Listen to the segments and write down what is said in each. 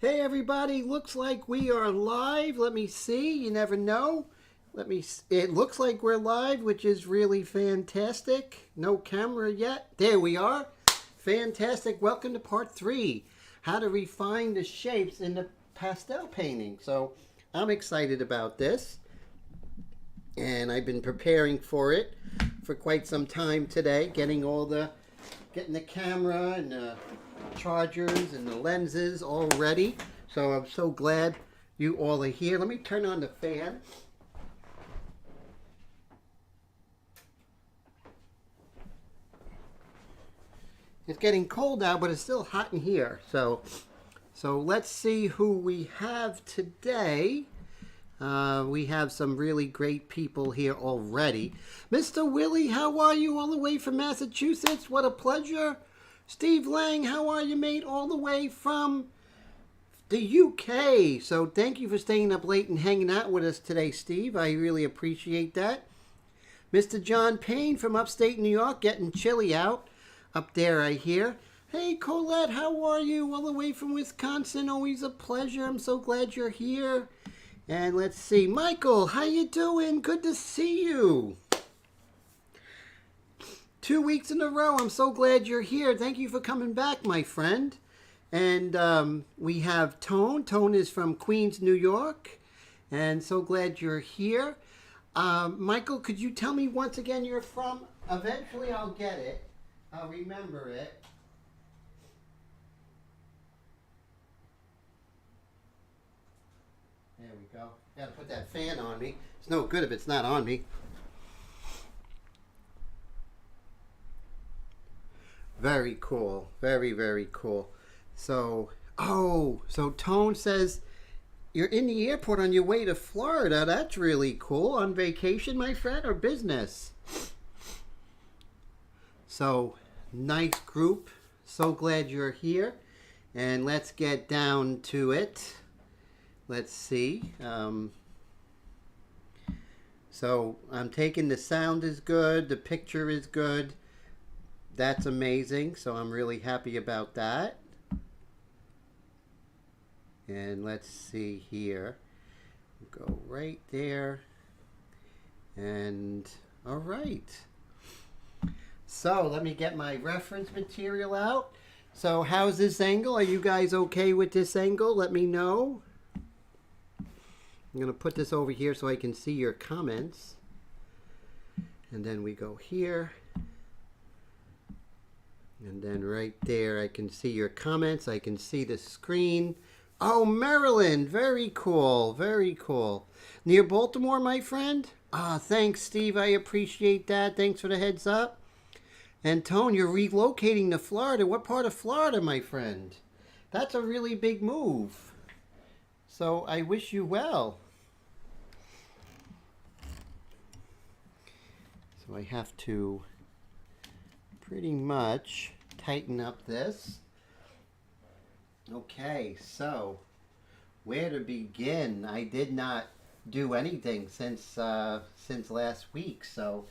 Hey everybody, looks like we are live. Let me see. You never know. It looks like we're live, which is really fantastic. No camera yet. There we are. Fantastic. Welcome to part 3. How to refine the shapes in the pastel painting. So, I'm excited about this. And I've been preparing for it for quite some time today, getting the camera and the chargers and the lenses all ready. So I'm so glad you all are here. Let me turn on the fan. It's getting cold out, but it's still hot in here. So let's see who we have today. We have some really great people here already. Mr. Willie, how are you all the way from Massachusetts? What a pleasure. Steve Lang, how are you, mate? All the way from the UK. So thank you for staying up late and hanging out with us today, Steve. I really appreciate that. Mr. John Payne from upstate New York, getting chilly out up there, I hear. Hey, Colette, how are you? All the way from Wisconsin. Always a pleasure. I'm so glad you're here. And let's see, Michael, how you doing? Good to see you. 2 weeks in a row. I'm so glad you're here. Thank you for coming back, my friend. And we have Tone. Tone is from Queens, New York. And so glad you're here. Michael, could you tell me once again you're from? Eventually I'll get it. I'll remember it. There we go. Gotta put that fan on me. It's no good if it's not on me. Very cool. Very, very cool. So Tone says you're in the airport on your way to Florida. That's really cool. On vacation, my friend, or business? So, nice group. So glad you're here. And let's get down to it. Let's see. So I'm taking the sound is good. The picture is good. That's amazing. So I'm really happy about that. And let's see here. Go right there. And all right. So let me get my reference material out. So how's this angle? Are you guys okay with this angle? Let me know. I'm going to put this over here so I can see your comments. And then we go here. And then right there I can see your comments. I can see the screen. Oh, Maryland. Very cool. Very cool. Near Baltimore, my friend? Ah, thanks, Steve. I appreciate that. Thanks for the heads up. And Tone, you're relocating to Florida. What part of Florida, my friend? That's a really big move. So I wish you well. So I have to pretty much tighten up this. Okay, so where to begin? I did not do anything since last week, so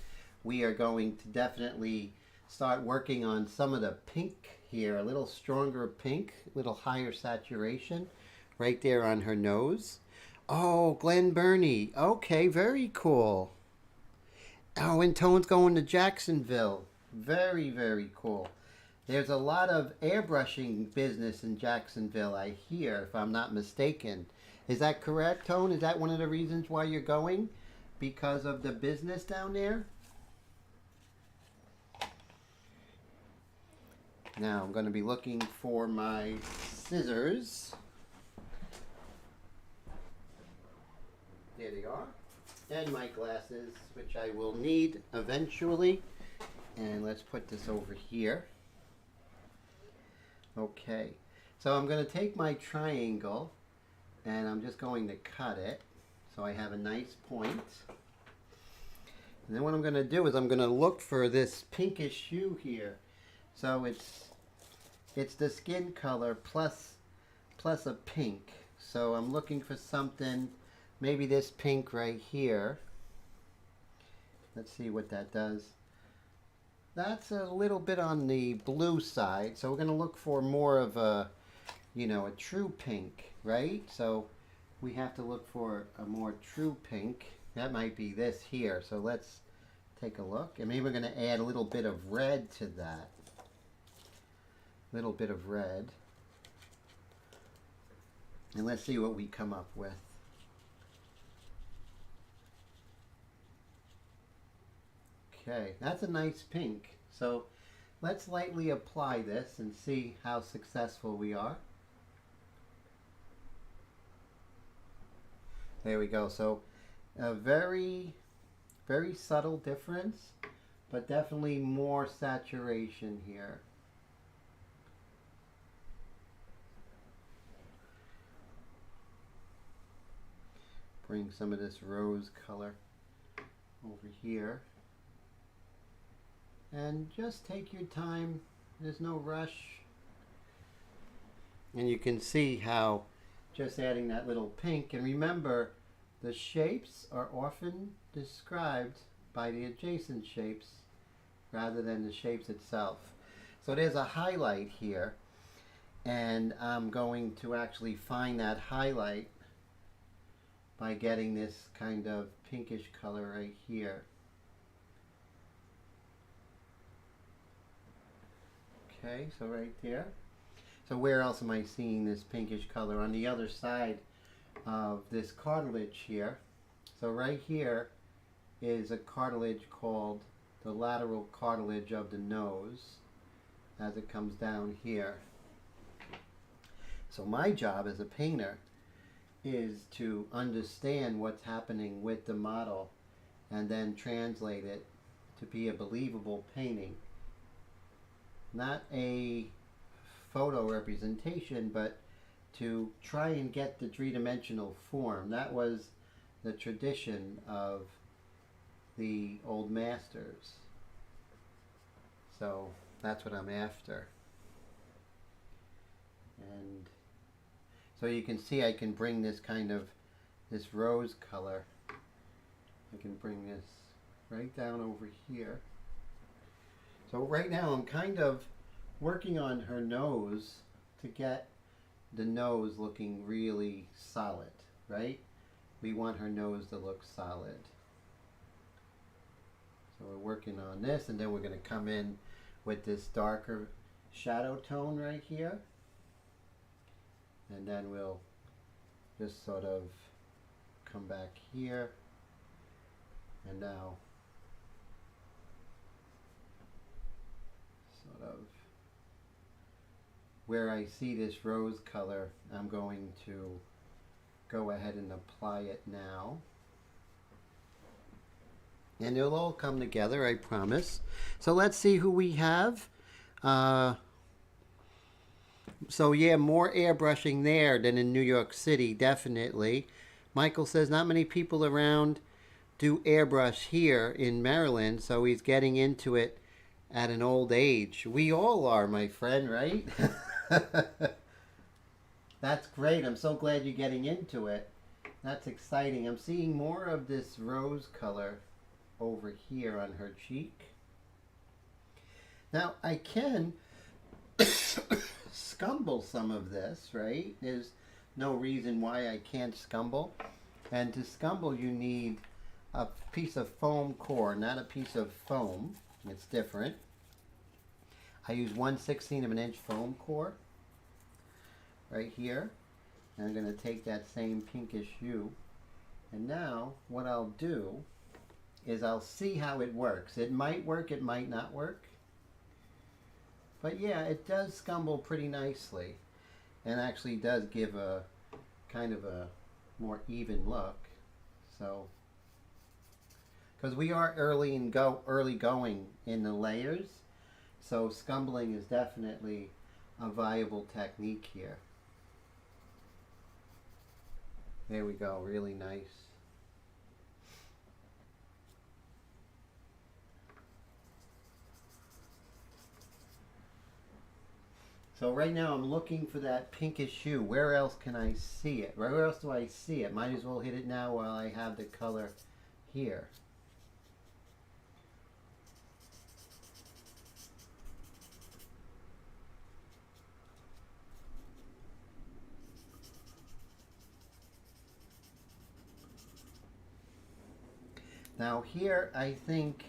we are going to definitely start working on some of the pink here. A little stronger pink, a little higher saturation right there on her nose. Oh, Glen Burnie. Okay, very cool. Oh, and Tone's going to Jacksonville. Very, very cool. There's a lot of airbrushing business in Jacksonville, I hear, if I'm not mistaken. Is that correct, Tone? Is that one of the reasons why you're going? Because of the business down there? Now, I'm going to be looking for my scissors. There they are. And my glasses, which I will need eventually. And let's put this over here. Okay. So I'm going to take my triangle and I'm just going to cut it so I have a nice point. And then what I'm going to do is I'm going to look for this pinkish hue here. So it's the skin color plus a pink. So I'm looking for something, maybe this pink right here. Let's see what that does. That's a little bit on the blue side, so we're going to look for more of a you know, a true pink, right? So we have to look for a more true pink. That might be this here. So let's take a look. And maybe we're going to add a little bit of red to that. Little bit of red. And let's see what we come up with. Okay, that's a nice pink. So let's lightly apply this and see how successful we are. There we go. So a very, very subtle difference, but definitely more saturation here. Bring some of this rose color over here. And just take your time. There's no rush. And you can see how just adding that little pink, and remember, the shapes are often described by the adjacent shapes rather than the shapes itself. So there's a highlight here, and I'm going to actually find that highlight by getting this kind of pinkish color right here. Okay, so right there. So where else am I seeing this pinkish color? On the other side of this cartilage here. So right here is a cartilage called the lateral cartilage of the nose as it comes down here. So my job as a painter is to understand what's happening with the model and then translate it to be a believable painting. Not a photo representation, but to try and get the three-dimensional form. That was the tradition of the old masters. So that's what I'm after. And so you can see I can bring this kind of, this rose color, I can bring this right down over here. So right now I'm kind of working on her nose to get the nose looking really solid, right? We want her nose to look solid. So we're working on this, and then we're going to come in with this darker shadow tone right here. And then we'll just sort of come back here. And now sort of where I see this rose color, I'm going to go ahead and apply it now. And it'll all come together, I promise. So let's see who we have. So yeah, more airbrushing there than in New York City, definitely. Michael says not many people around do airbrush here in Maryland, so he's getting into it at an old age. We all are, my friend, right? That's great. I'm so glad you're getting into it. That's exciting. I'm seeing more of this rose color over here on her cheek. Now, I can scumble some of this, right? There's no reason why I can't scumble. And to scumble, you need a piece of foam core, not a piece of foam. It's different. I use 1/16 of an inch foam core right here. And I'm going to take that same pinkish hue. And now what I'll do is I'll see how it works. It might work, it might not work. But yeah, it does scumble pretty nicely. And actually does give a kind of a more even look. So, because we are early going in the layers, so scumbling is definitely a viable technique here. There we go, really nice. So right now I'm looking for that pinkish hue. Where else can I see it? Where else do I see it? Might as well hit it now while I have the color here. Now here I think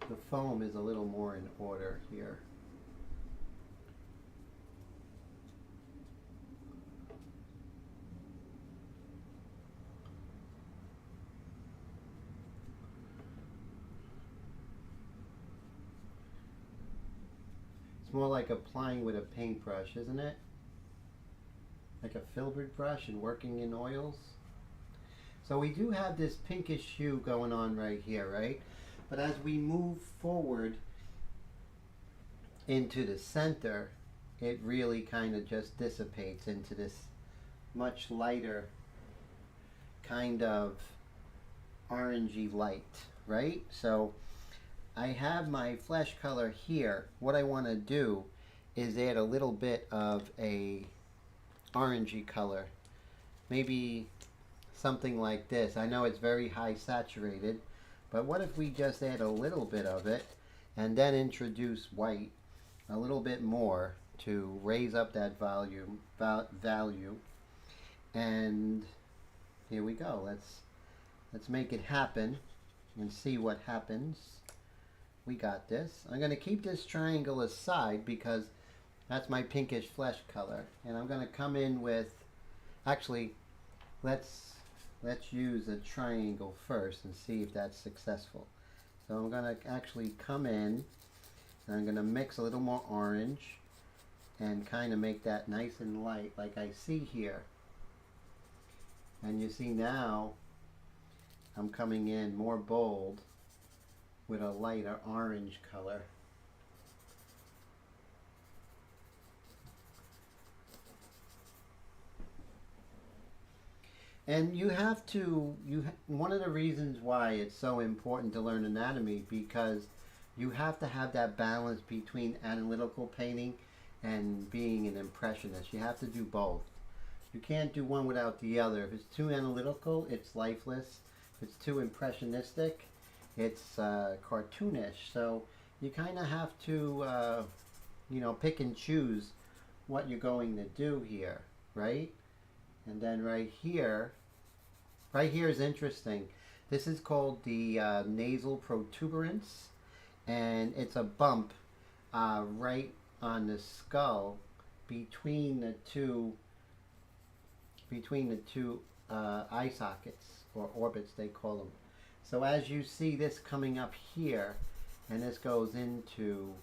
the foam is a little more in order here. It's more like applying with a paintbrush, isn't it? Like a filbert brush and working in oils. So we do have this pinkish hue going on right here, right? But as we move forward into the center, it really kind of just dissipates into this much lighter kind of orangey light, right? So I have my flesh color here. What I want to do is add a little bit of a orangey color, maybe something like this. I know it's very high saturated, but what if we just add a little bit of it and then introduce white a little bit more to raise up that value. And here we go. Let's make it happen and see what happens. We got this. I'm going to keep this triangle aside because that's my pinkish flesh color, and I'm going to come in with, actually, let's use a triangle first and see if that's successful. So I'm going to actually come in and I'm going to mix a little more orange and kind of make that nice and light like I see here. And you see now I'm coming in more bold with a lighter orange color. And you have to, one of the reasons why it's so important to learn anatomy, because you have to have that balance between analytical painting and being an impressionist. You have to do both. You can't do one without the other. If it's too analytical, it's lifeless. If it's too impressionistic, it's cartoonish. So you kind of have to, you know, pick and choose what you're going to do here, right? And then right here is interesting. This is called the nasal protuberance, and it's a bump right on the skull between the two eye sockets, or orbits they call them. So as you see this coming up here, and this goes into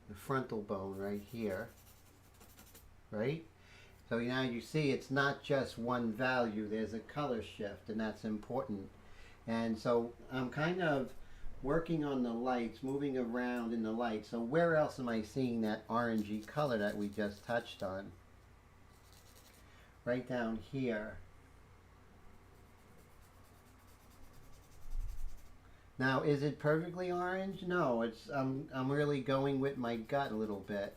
the frontal bone right here, right? So now you see it's not just one value, there's a color shift, and that's important. And so I'm kind of working on the lights, moving around in the light. So where else am I seeing that orangey color that we just touched on? Right down here. Now, is it perfectly orange? No, it's I'm really going with my gut a little bit.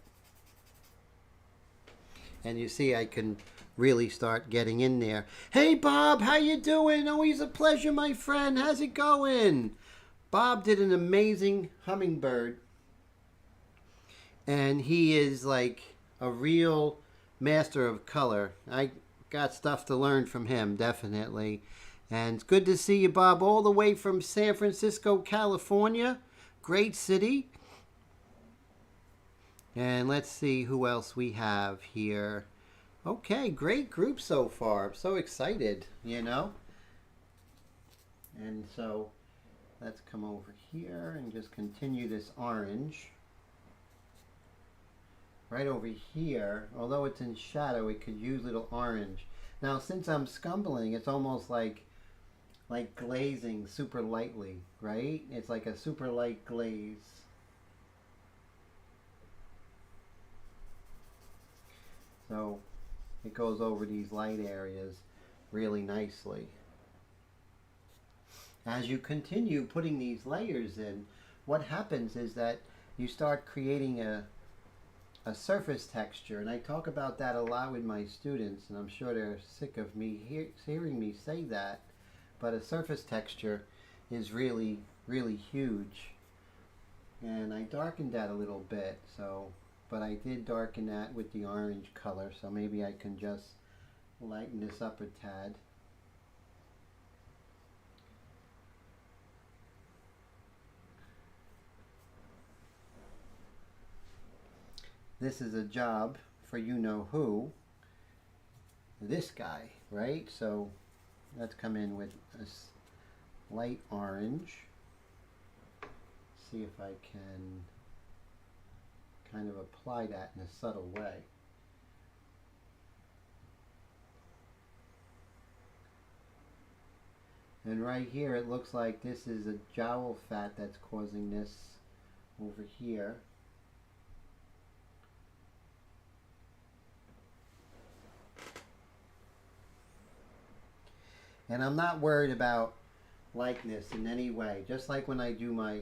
And you see I can really start getting in there. Hey Bob, how you doing? Always a pleasure, my friend. How's it going? Bob did an amazing hummingbird, and he is like a real master of color. I got stuff to learn from him, definitely. And it's good to see you, Bob, all the way from San Francisco, California. Great city. And let's see who else we have here. Okay, great group so far. I'm so excited, you know. And so let's come over here and just continue this orange. Right over here, although it's in shadow, it could use a little orange. Now, since I'm scumbling, it's almost like glazing super lightly, right? It's like a super light glaze. So it goes over these light areas really nicely. As you continue putting these layers in, what happens is that you start creating a surface texture, and I talk about that a lot with my students, and I'm sure they're sick of me hearing me say that, but a surface texture is really, really huge. And I darkened that a little bit, so, but I did darken that with the orange color, so maybe I can just Lighten this up a tad. This is a job for you-know-who. This guy, right? So let's come in with a light orange. See if I can kind of apply that in a subtle way. And right here it looks like this is a jowl fat that's causing this over here. And I'm not worried about likeness in any way. Just like when I do my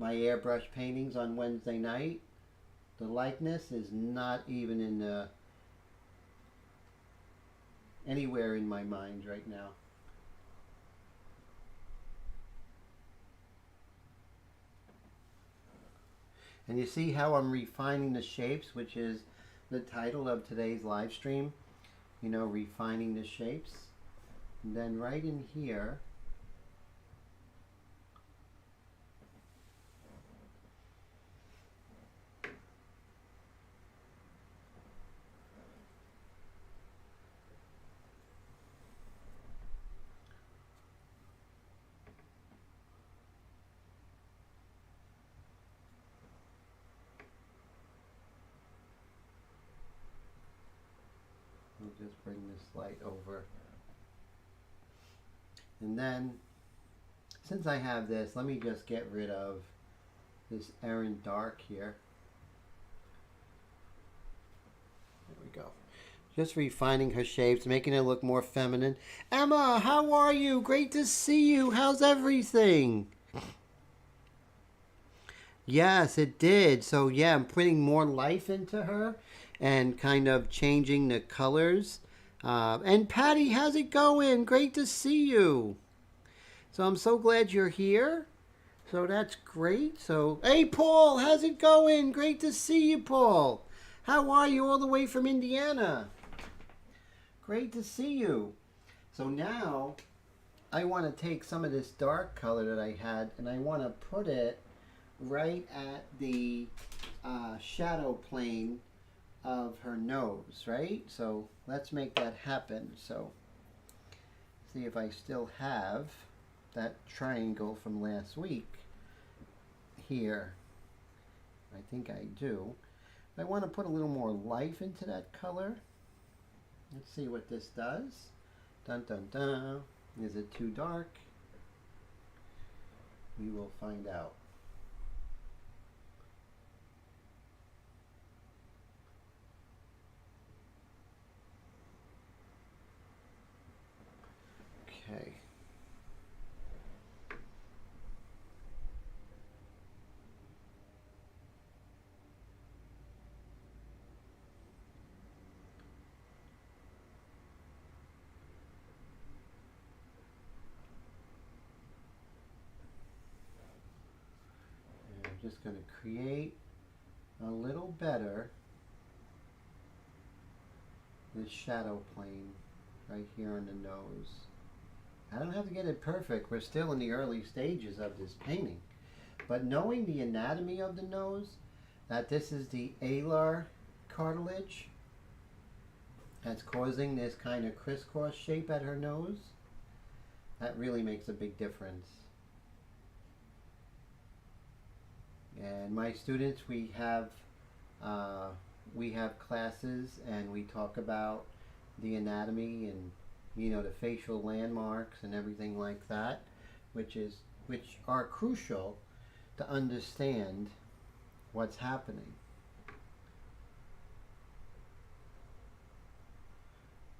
airbrush paintings on Wednesday night, the likeness is not even in the anywhere in my mind right now. And you see how I'm refining the shapes, which is the title of today's live stream. You know, refining the shapes. And then right in here, we'll just bring this light over. And then, since I have this, let me just get rid of this errant dark here. There we go. Just refining her shapes, making it look more feminine. Emma, how are you? Great to see you. How's everything? Yes, it did. So yeah, I'm putting more life into her and kind of changing the colors. And Patty, how's it going? Great to see you. So I'm so glad you're here. So that's great. So, hey, Paul, how's it going? Great to see you, Paul. How are you all the way from Indiana? Great to see you. So now I want to take some of this dark color that I had and I want to put it right at the shadow plane of her nose, right? So let's make that happen. So see if I still have that triangle from last week here. I think I do. I want to put a little more life into that color. Let's see what this does. Dun dun dun. Is it too dark? We will find out. Okay. And I'm just going to create a little better this shadow plane right here on the nose. I don't have to get it perfect. We're still in the early stages of this painting. But knowing the anatomy of the nose, that this is the alar cartilage that's causing this kind of crisscross shape at her nose, that really makes a big difference. And my students, we have classes and we talk about the anatomy and, you know, the facial landmarks and everything like that, which are crucial to understand what's happening.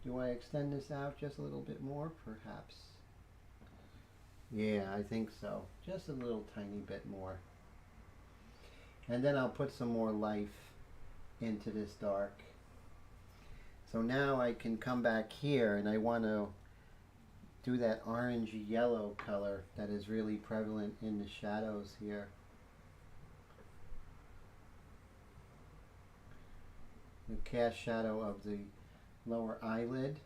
Do I extend this out just a little bit more, perhaps? Yeah, I think so. Just a little tiny bit more. And then I'll put some more life into this dark. So now I can come back here and I want to do that orange yellow color that is really prevalent in the shadows here. The cast shadow of the lower eyelid.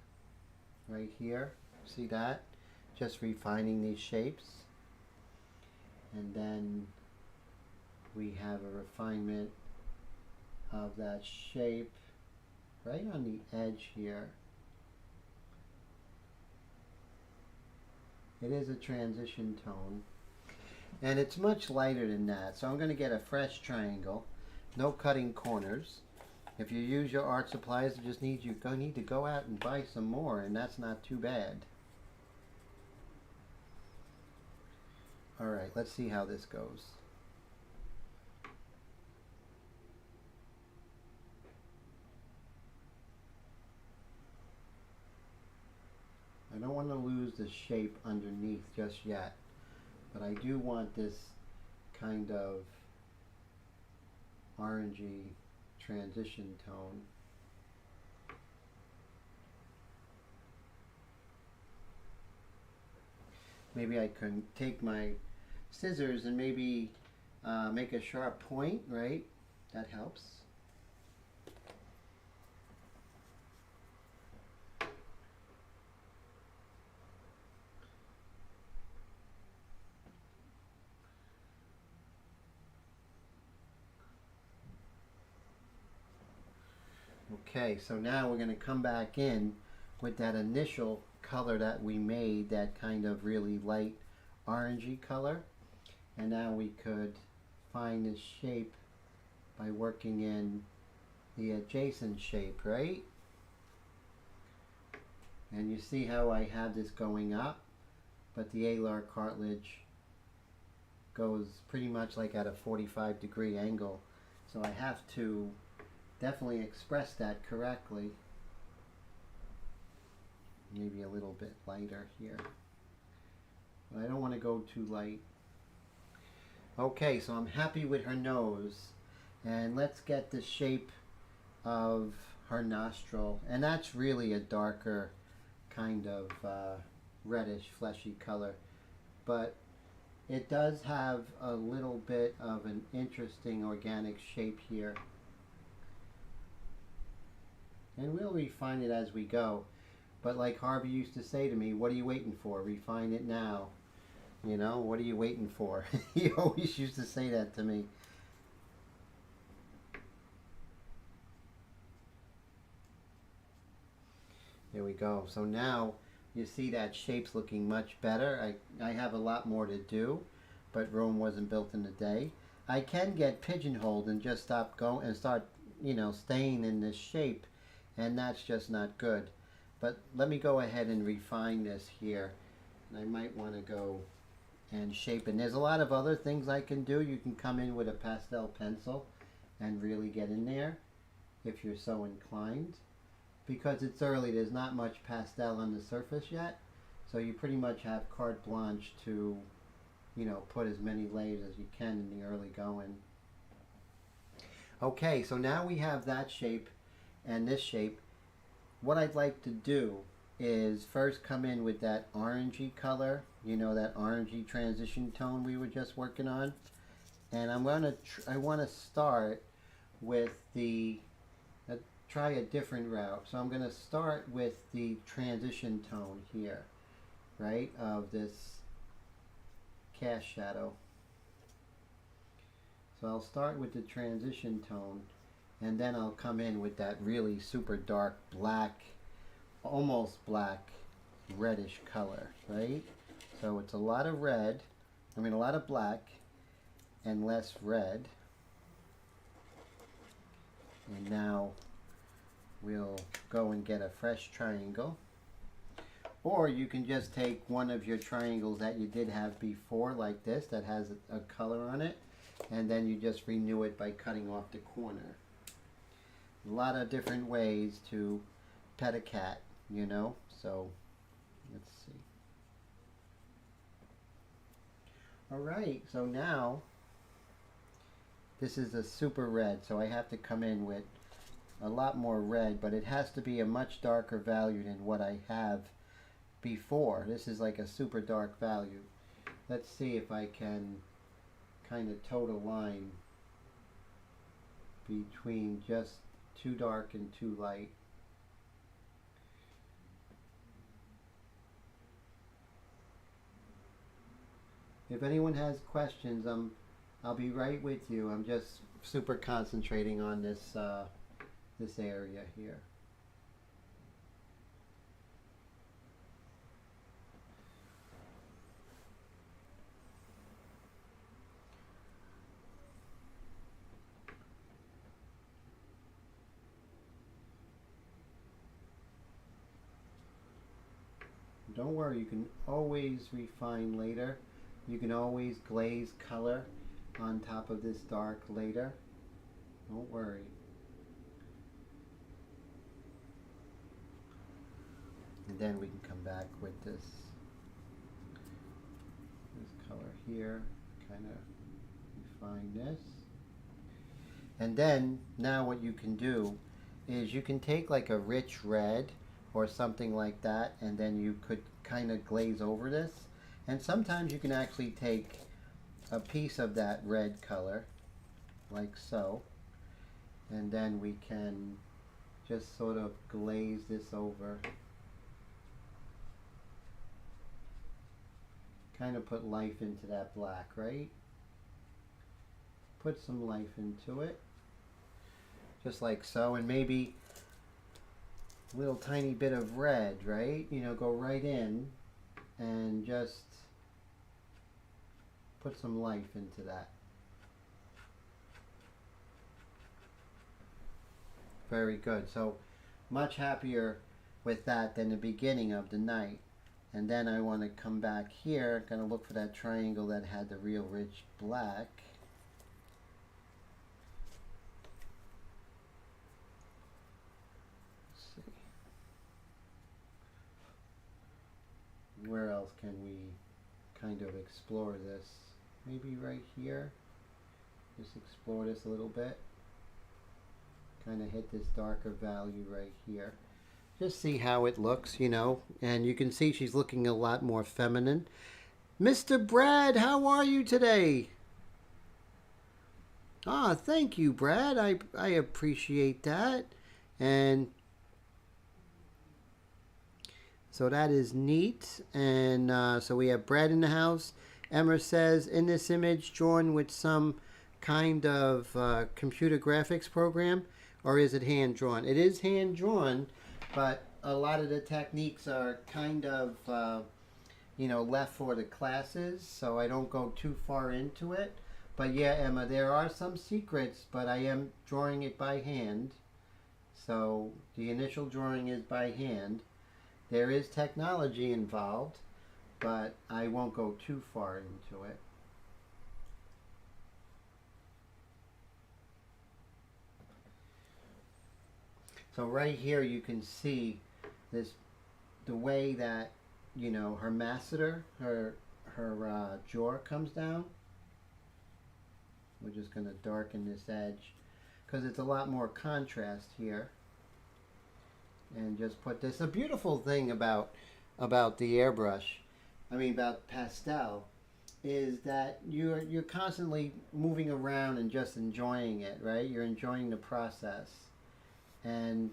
right here. See that? Just refining these shapes. And then we have a refinement of that shape right on the edge here. It is a transition tone. And it's much lighter than that. So I'm going to get a fresh triangle. No cutting corners. If you use your art supplies, you just need to go out and buy some more, and that's not too bad. Alright, let's see how this goes. I don't want to lose the shape underneath just yet, but I do want this kind of orangey transition tone. Maybe I can take my scissors and maybe make a sharp point, right? That helps. Okay, so now we're going to come back in with that initial color that we made, that kind of really light orangey color. And now we could find this shape by working in the adjacent shape, right? And you see how I have this going up, but the alar cartilage goes pretty much like at a 45-degree angle. So I have to definitely express that correctly. Maybe a little bit lighter here. But I don't want to go too light. Okay, so I'm happy with her nose. And let's get the shape of her nostril. And that's really a darker kind of reddish, fleshy color. But it does have a little bit of an interesting organic shape here. And we'll refine it as we go. But like Harvey used to say to me, what are you waiting for? Refine it now. You know, what are you waiting for? He always used to say that to me. There we go. So now you see that shape's looking much better. I have a lot more to do, but Rome wasn't built in a day. I can get pigeonholed and just stop going and start, you know, staying in this shape, and that's just not good. But let me go ahead and refine this here. And I might want to go and shape it. And there's a lot of other things I can do. You can come in with a pastel pencil and really get in there if you're so inclined. Because it's early, there's not much pastel on the surface yet. So you pretty much have carte blanche to, you know, put as many layers as you can in the early going. Okay, so now we have that shape and this shape. What I'd like to do is first come in with that orangey color, you know, that orangey transition tone we were just working on. And I want to start with the, try a different route. So I'm going to start with the transition tone here, right, of this cast shadow. So I'll start with the transition tone, and then I'll come in with that really super dark black, almost black, reddish color, right? So it's a lot of red, a lot of black and less red. And now we'll go and get a fresh triangle. Or you can just take one of your triangles that you did have before, like this, that has a color on it, and then you just renew it by cutting off the corner. A lot of different ways to pet a cat, you know, so let's see. Alright, so now this is a super red, so I have to come in with a lot more red, but it has to be a much darker value than what I have before. This is like a super dark value. Let's see if I can kind of toe the line between just too dark and too light. If anyone has questions, I'll be right with you. I'm just super concentrating on this this area here. Don't worry, you can always refine later. You can always glaze color on top of this dark later. Don't worry. And then we can come back with this color here, kind of refine this. And then now what you can do is you can take like a rich red or something like that, and then you could kind of glaze over this. And sometimes you can actually take a piece of that red color, like so, and then we can just sort of glaze this over. Kind of put life into that black, right? Put some life into it, just like so, and maybe a little tiny bit of red, right? You know, go right in and just put some life into that. Very good. So much happier with that than the beginning of the night. And then I want to come back here, going to look for that triangle that had the real rich black. Let's see. Where else can we kind of explore this? Maybe right here. Just explore this a little bit. Kind of hit this darker value right here. Just see how it looks, you know, and you can see she's looking a lot more feminine. Mr. Brad, how are you today? Ah, thank you, Brad. I appreciate that. And so that is neat. And so we have Brad in the house. Emma says, in this image drawn with some kind of computer graphics program, or is it hand drawn? It is hand drawn. But a lot of the techniques are kind of, you know, left for the classes, so I don't go too far into it. But yeah, Emma, there are some secrets, but I am drawing it by hand. So the initial drawing is by hand. There is technology involved, but I won't go too far into it. So right here you can see this, the way that, you know, her masseter, her jaw comes down. We're just going to darken this edge because it's a lot more contrast here. And just put this, a beautiful thing about the airbrush, I mean about pastel, is that you're constantly moving around and just enjoying it, right? You're enjoying the process. And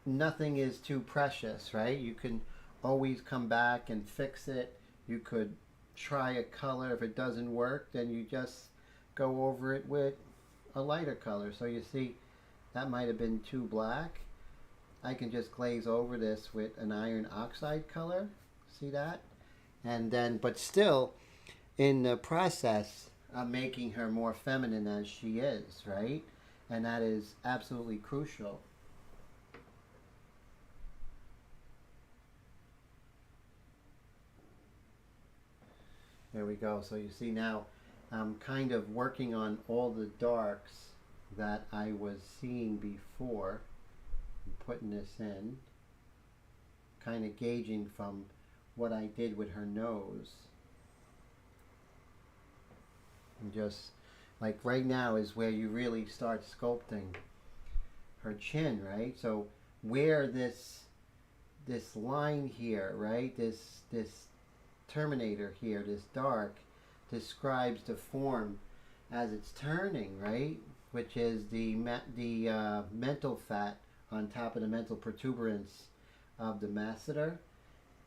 nothing is too precious, right? You can always come back and fix it. You could try a color. If it doesn't work, then you just go over it with a lighter color. So you see, that might have been too black. I can just glaze over this with an iron oxide color. See that? And then, but still, in the process, I'm making her more feminine as she is, right? And that is absolutely crucial. There we go. So you see now I'm kind of working on all the darks that I was seeing before. I'm putting this in, kind of gauging from what I did with her nose. And just like right now is where you really start sculpting her chin, right? So where this line here, right? This terminator here, this dark, describes the form as it's turning, right? Which is the mental fat on top of the mental protuberance of the masseter.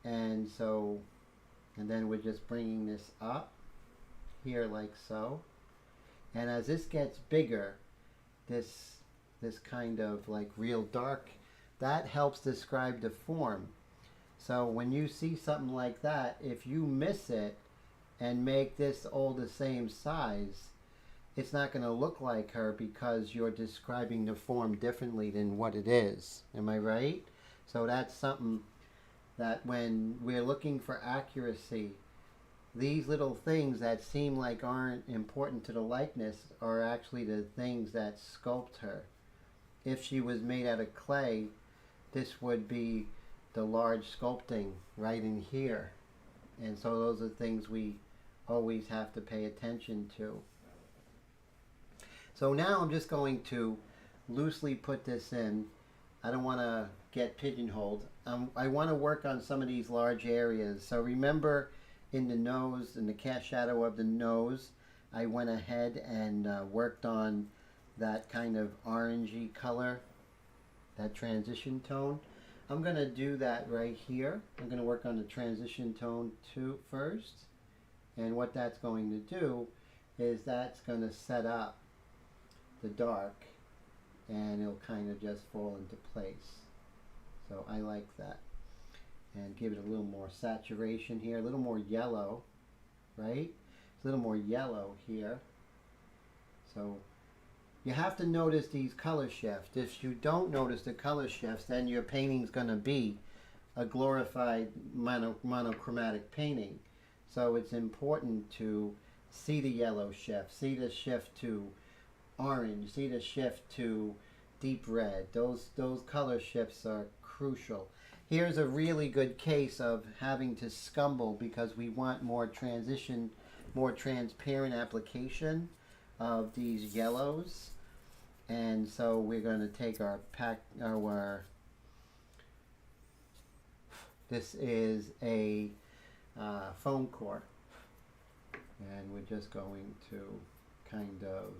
And so, and then we're just bringing this up. here like so. And as this gets bigger, this kind of like real dark, that helps describe the form. So when you see something like that, if you miss it and make this all the same size, it's not going to look like her because you're describing the form differently than what it is. Am I right? So that's something that when we're looking for accuracy, these little things that seem like aren't important to the likeness are actually the things that sculpt her. If she was made out of clay, this would be the large sculpting right in here. And so those are things we always have to pay attention to. So now I'm just going to loosely put this in. I don't want to get pigeonholed. I want to work on some of these large areas. So remember, in the nose, in the cast shadow of the nose, I went ahead and worked on that kind of orangey color, that transition tone. I'm going to do that right here. I'm going to work on the transition tone first. And what that's going to do is that's going to set up the dark, and it'll kind of just fall into place. So I like that. And give it a little more saturation here, a little more yellow, right? It's a little more yellow here. So you have to notice these color shifts. If you don't notice the color shifts, then your painting's going to be a glorified monochromatic painting. So it's important to see the yellow shift, see the shift to orange, see the shift to deep red. Those color shifts are crucial. Here's a really good case of having to scumble because we want more transition, more transparent application of these yellows. And so we're going to take our this is a foam core, and we're just going to kind of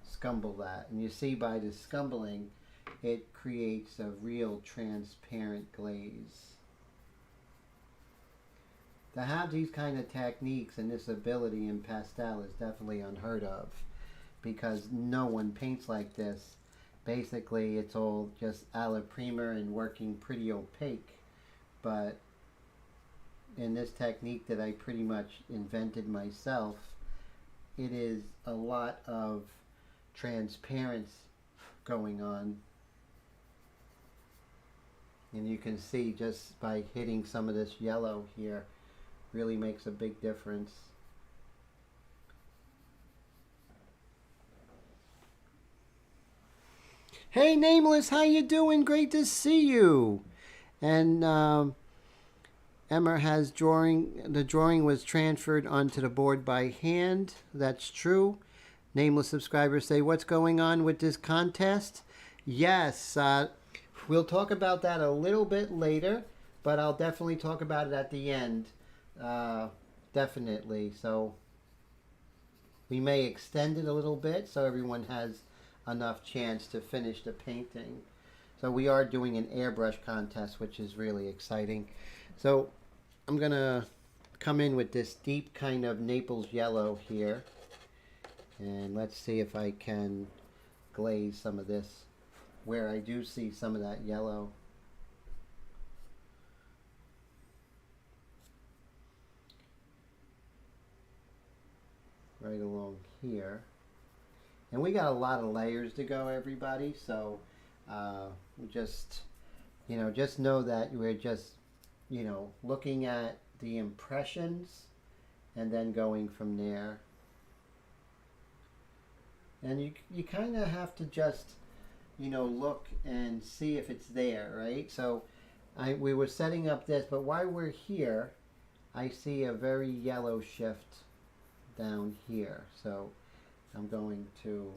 scumble that. And you see by the scumbling, it creates a real transparent glaze. To have these kind of techniques and this ability in pastel is definitely unheard of, because no one paints like this. Basically, it's all just a la primer and working pretty opaque. But in this technique that I pretty much invented myself, it is a lot of transparency going on. And you can see just by hitting some of this yellow here really makes a big difference. Hey Nameless, how you doing? Great to see you. And Emma has the drawing was transferred onto the board by hand. That's true. Nameless subscribers say, what's going on with this contest? Yes, we'll talk about that a little bit later, but I'll definitely talk about it at the end. Definitely. So we may extend it a little bit so everyone has enough chance to finish the painting. So we are doing an airbrush contest, which is really exciting. So I'm going to come in with this deep kind of Naples yellow here. And let's see if I can glaze some of this where I do see some of that yellow. Right along here. And we got a lot of layers to go, everybody. So just know that we're just, looking at the impressions and then going from there. And you kind of have to just, look and see if it's there, right? So we were setting up this, but while we're here, I see a very yellow shift down here. So I'm going to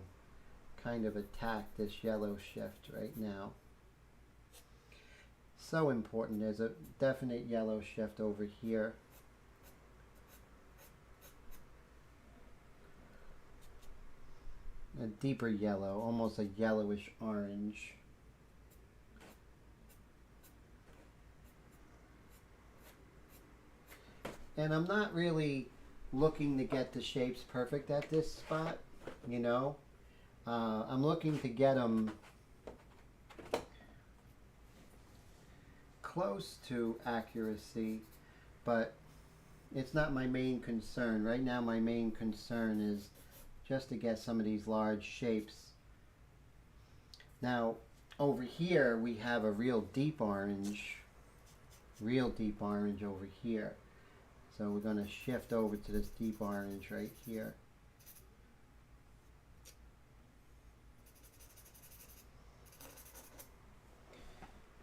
kind of attack this yellow shift right now. So important. There's a definite yellow shift over here. A deeper yellow, almost a yellowish orange. And I'm not really looking to get the shapes perfect at this spot, you know. I'm looking to get them close to accuracy, but it's not my main concern. Right now my main concern is just to get some of these large shapes. Now over here we have a real deep orange over here. So we're going to shift over to this deep orange right here.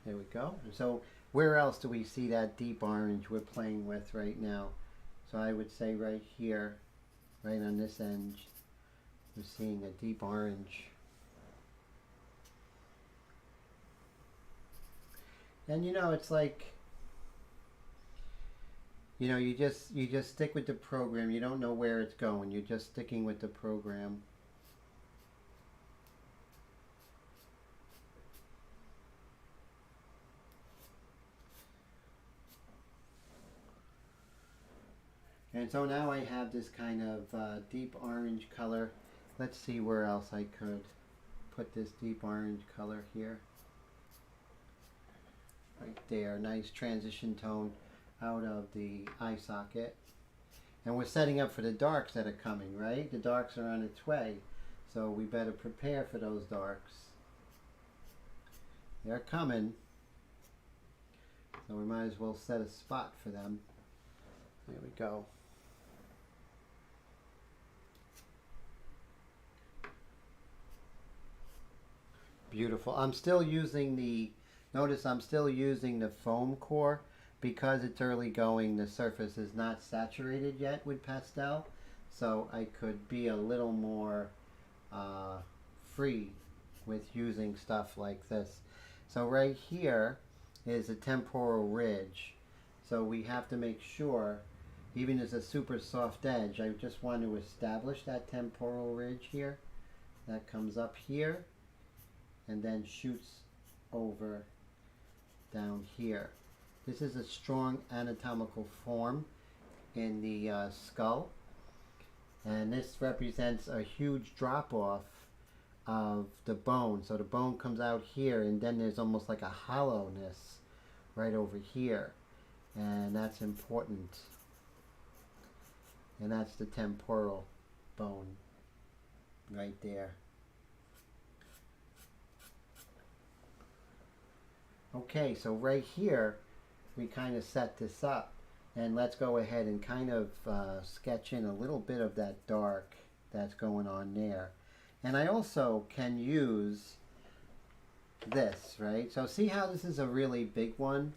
There we go. So where else do we see that deep orange we're playing with right now? So I would say right here, right on this end, we're seeing a deep orange. And you know, it's like, you know, you just stick with the program. You don't know where it's going. You're just sticking with the program. And so now I have this kind of deep orange color. Let's see where else I could put this deep orange color here. Right there, nice transition tone out of the eye socket. And we're setting up for the darks that are coming, right? The darks are on its way. So we better prepare for those darks. They're coming. So we might as well set a spot for them. There we go. Beautiful. I'm still using the, notice I'm still using the foam core because it's early going. The surface is not saturated yet with pastel, so I could be a little more free with using stuff like this. So right here is a temporal ridge. So we have to make sure, even as a super soft edge, I just want to establish that temporal ridge here. That comes up here and then shoots over down here. This is a strong anatomical form in the skull, and this represents a huge drop off of the bone. So the bone comes out here, and then there's almost like a hollowness right over here, and that's important. And that's the temporal bone right there. Okay, so right here we kind of set this up, and let's go ahead and kind of sketch in a little bit of that dark that's going on there. And I also can use this, right? So see how this is a really big one?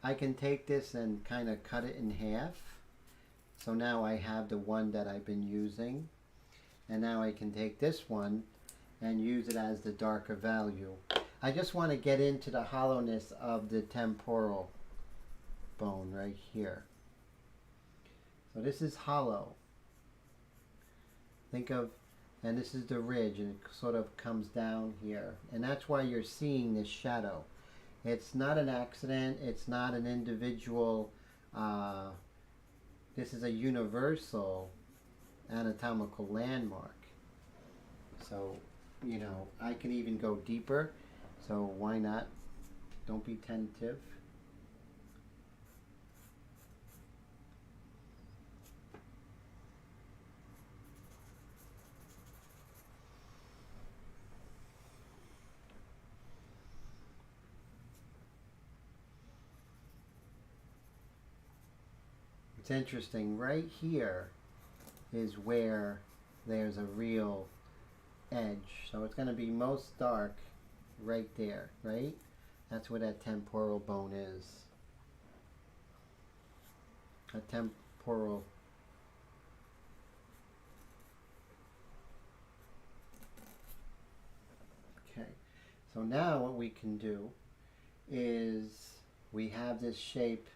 I can take this and kind of cut it in half. So now I have the one that I've been using, and now I can take this one and use it as the darker value. I just want to get into the hollowness of the temporal bone right here. So this is hollow. Think of, and this is the ridge, and it sort of comes down here. And that's why you're seeing this shadow. It's not an accident. It's not an individual. This is a universal anatomical landmark. So, you know, I can even go deeper. So why not? Don't be tentative. It's interesting. Right here is where there's a real edge. So it's going to be most dark right there, right? That's where that temporal bone is. A temporal. Okay. So now what we can do is we have this shape,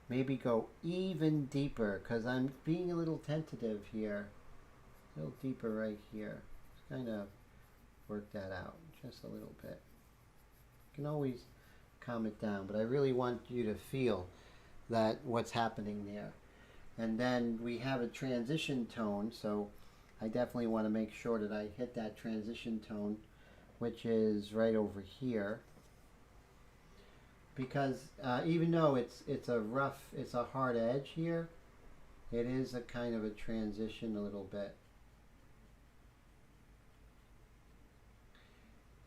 maybe go even deeper, because I'm being a little tentative here. A little deeper right here. Just kind of work that out just a little bit. You can always calm it down, but I really want you to feel that what's happening there. And then we have a transition tone, so I definitely want to make sure that I hit that transition tone, which is right over here. Because even though it's a hard edge here, it is a kind of a transition a little bit.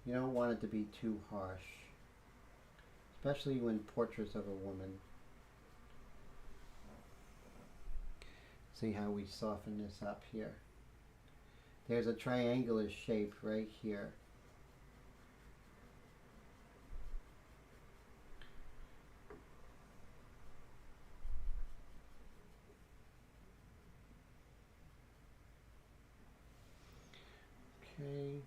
You don't want it to be too harsh, especially when portraits of a woman. See how we soften this up here. There's a triangular shape right here. Okay.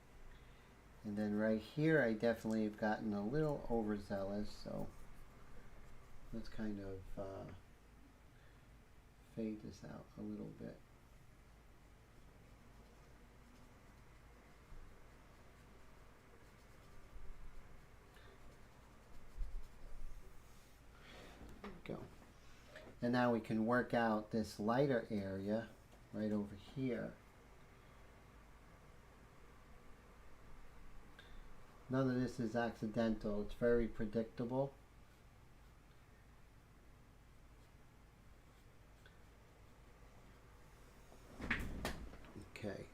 And then right here, I definitely have gotten a little overzealous, so let's kind of fade this out a little bit. There we go. And now we can work out this lighter area right over here. None of this is accidental. It's very predictable. Okay.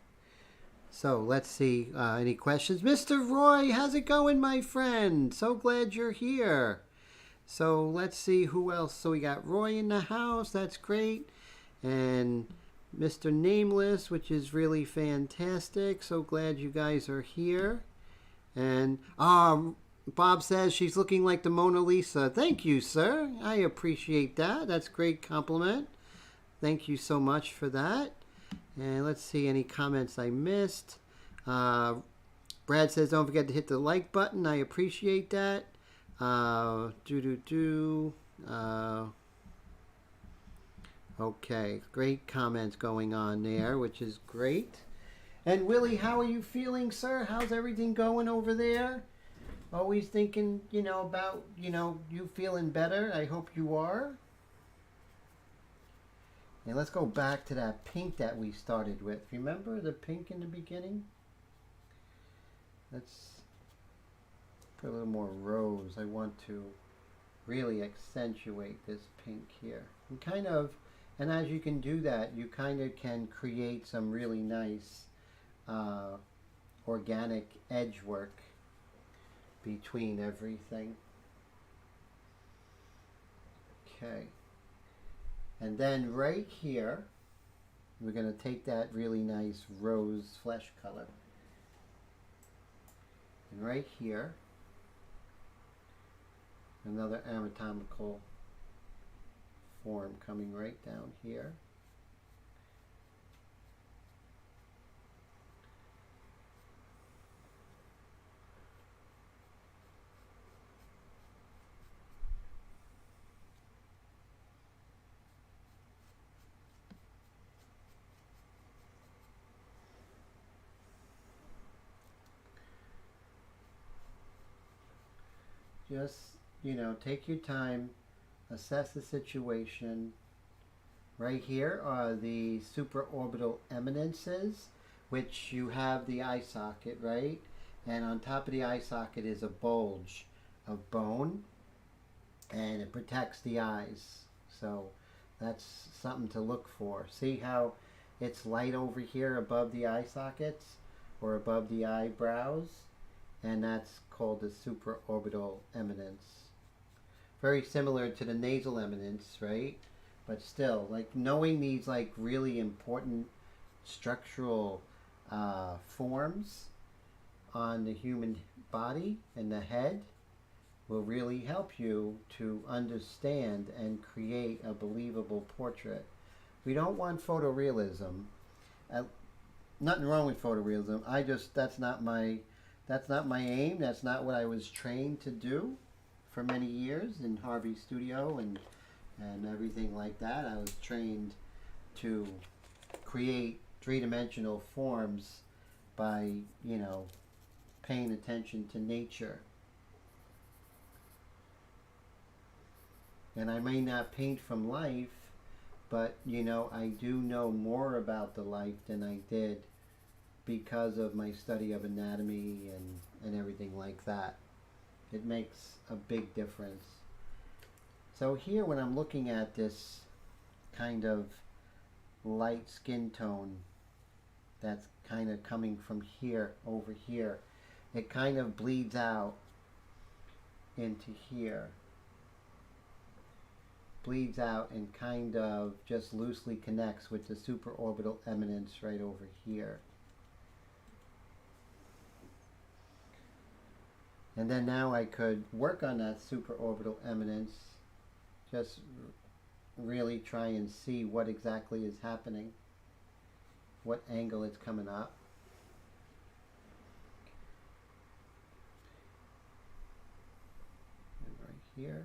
So let's see. Any questions? Mr. Roy, how's it going, my friend? So glad you're here. So let's see who else. So we got Roy in the house. That's great. And Mr. Nameless, which is really fantastic. So glad you guys are here. And Bob says she's looking like the Mona Lisa. Thank you, sir. I appreciate that. That's a great compliment. Thank you so much for that. And let's see any comments I missed. Brad says don't forget to hit the like button. I appreciate that. Okay, great comments going on there, which is great. And Willie, how are you feeling, sir? How's everything going over there? Always thinking, about, you feeling better. I hope you are. And let's go back to that pink that we started with. Remember the pink in the beginning? Let's put a little more rose. I want to really accentuate this pink here. And as you can do that, you kind of can create some really nice organic edge work between everything. Okay. And then right here, we're going to take that really nice rose flesh color. And right here, another anatomical form coming right down here. Just, take your time, assess the situation. Right here are the supraorbital eminences, which you have the eye socket, right? And on top of the eye socket is a bulge of bone, and it protects the eyes. So that's something to look for. See how it's light over here above the eye sockets or above the eyebrows? And that's called the supraorbital eminence. Very similar to the nasal eminence, right? But still, knowing these really important structural forms on the human body and the head will really help you to understand and create a believable portrait. We don't want photorealism. Nothing wrong with photorealism. That's not my aim. That's not what I was trained to do for many years in Harvey Studio and everything like that. I was trained to create three-dimensional forms by, paying attention to nature. And I may not paint from life, but you know, I do know more about the life than I did because of my study of anatomy and everything like that. It makes a big difference. So here when I'm looking at this kind of light skin tone that's kind of coming from here over here, it kind of bleeds out into here. Bleeds out and kind of just loosely connects with the supraorbital eminence right over here. And then now I could work on that supraorbital eminence, just really try and see what exactly is happening, what angle it's coming up. And right here.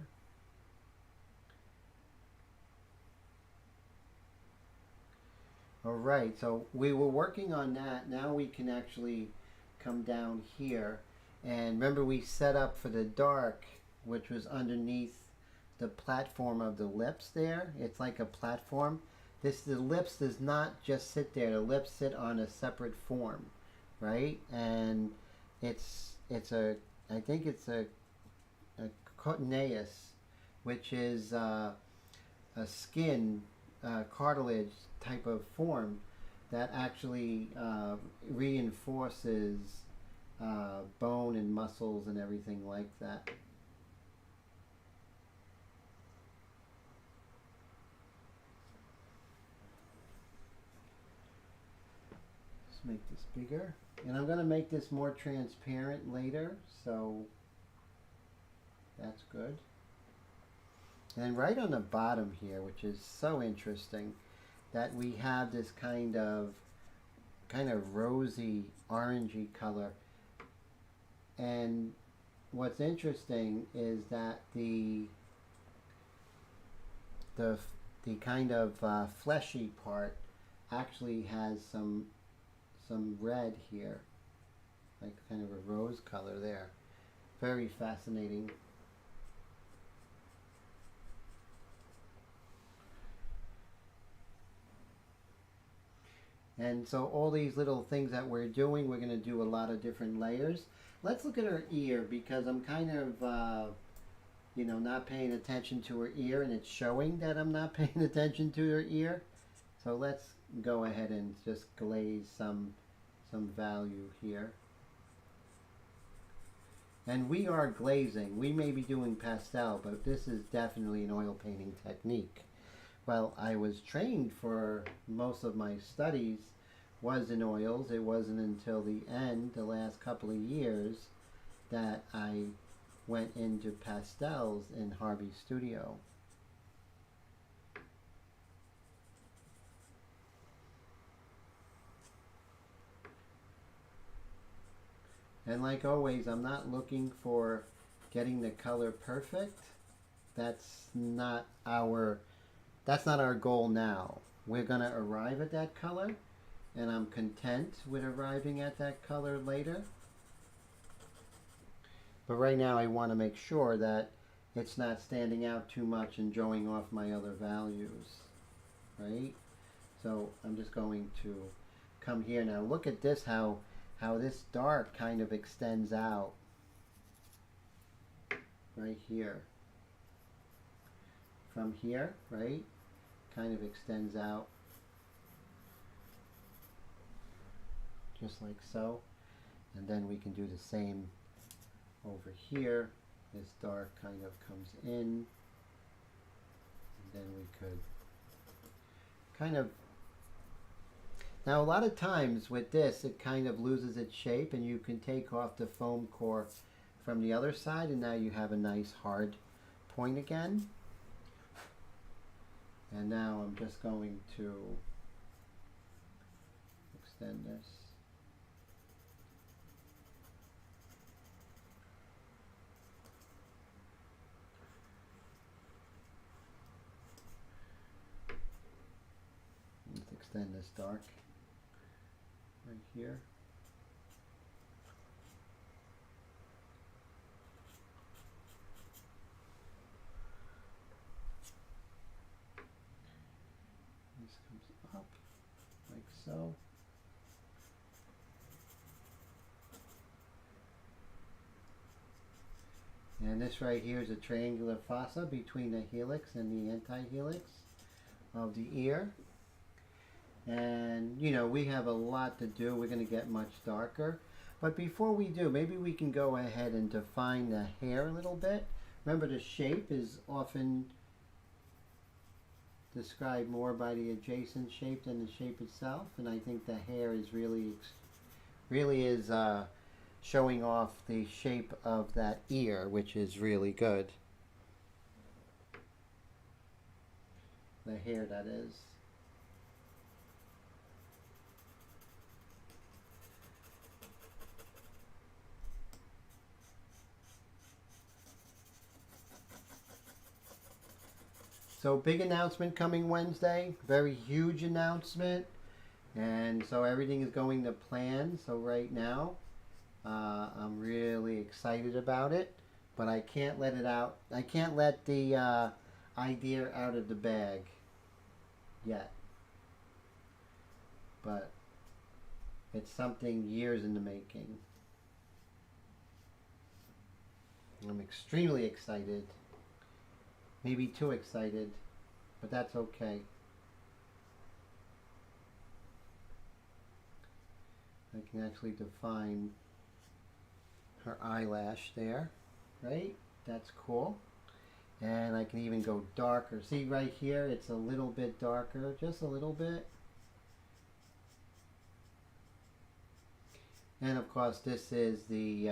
All right, so we were working on that. Now we can actually come down here. And remember we set up for the dark, which was underneath the platform of the lips there. It's like a platform. The lips does not just sit there. The lips sit on a separate form, right? And I think it's a cotoneus, which is a skin cartilage type of form that actually reinforces bone and muscles and everything like that. Let's make this bigger. And I'm going to make this more transparent later, so that's good. And right on the bottom here, which is so interesting, that we have this kind of rosy orangey color. And what's interesting is that the kind of fleshy part actually has some red here, like kind of a rose color there. Very fascinating. And so all these little things that we're doing, we're going to do a lot of different layers. Let's look at her ear, because I'm kind of, you know, not paying attention to her ear, and it's showing that I'm not paying attention to her ear. So let's go ahead and just glaze some value here. And we are glazing. We may be doing pastel, but this is definitely an oil painting technique. Well, I was trained for most of my studies was in oils. It wasn't until the end, the last couple of years, that I went into pastels in Harvey's studio. And like always, I'm not looking for getting the color perfect. That's not our goal now. We're going to arrive at that color, and I'm content with arriving at that color later. But right now I want to make sure that it's not standing out too much and showing off my other values, right? So I'm just going to come here now. Look at this, how this dark kind of extends out right here. From here, right? Kind of extends out just like so. And then we can do the same over here. This dark kind of comes in. And then we could kind of, now a lot of times with this it kind of loses its shape, and you can take off the foam core from the other side, and now you have a nice hard point again. And now I'm just going to extend this. Let's extend this dark right here. up like so. And this right here is a triangular fossa between the helix and the anti-helix of the ear. And you know, we have a lot to do. We're going to get much darker. But before we do, maybe we can go ahead and define the hair a little bit. Remember, the shape is often described more by the adjacent shape than the shape itself. And I think the hair is really is showing off the shape of that ear, which is really good. The hair, that is. So big announcement coming Wednesday, very huge announcement, and so everything is going to plan. So right now, I'm really excited about it, but I can't let it out. I can't let the idea out of the bag yet, but it's something years in the making. I'm extremely excited. Maybe too excited, but that's okay. I can actually define her eyelash there, right? That's cool. And I can even go darker. See right here, it's a little bit darker, just a little bit. And of course, this is the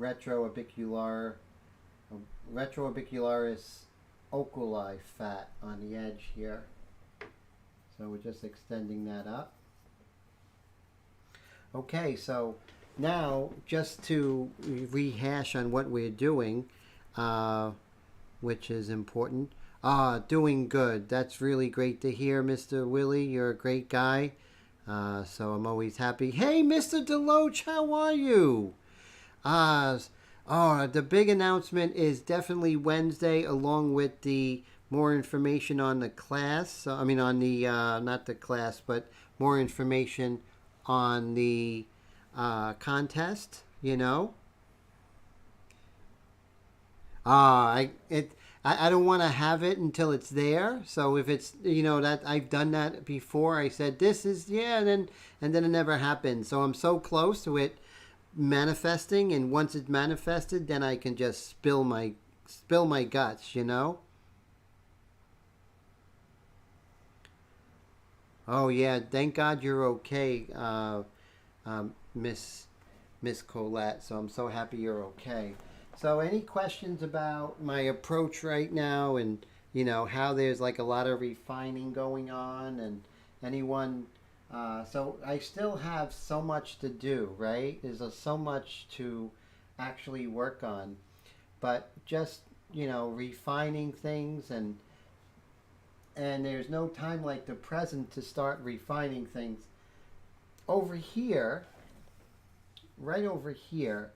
retroabicularis oculi fat on the edge here. So we're just extending that up. Okay, so now just to rehash on what we're doing, which is important. Doing good. That's really great to hear, Mr. Willie. You're a great guy. So I'm always happy. Hey, Mr. Deloach, how are you? The big announcement is definitely Wednesday, along with the more information on the class. I mean, on the, not the class, but more information on the contest, you know. I don't want to have it until it's there. So if it's, you know, that I've done that before, I said, this is, yeah, and then it never happened. So I'm so close to it manifesting, and once it's manifested, then I can just spill my guts, you know. Oh yeah, thank God you're okay, Miss Colette. So I'm so happy you're okay. So any questions about my approach right now, and you know how there's like a lot of refining going on, and anyone? So I still have so much to do, right? There's so much to actually work on, but just, you know, refining things, and there's no time like the present to start refining things. Over here, right over here,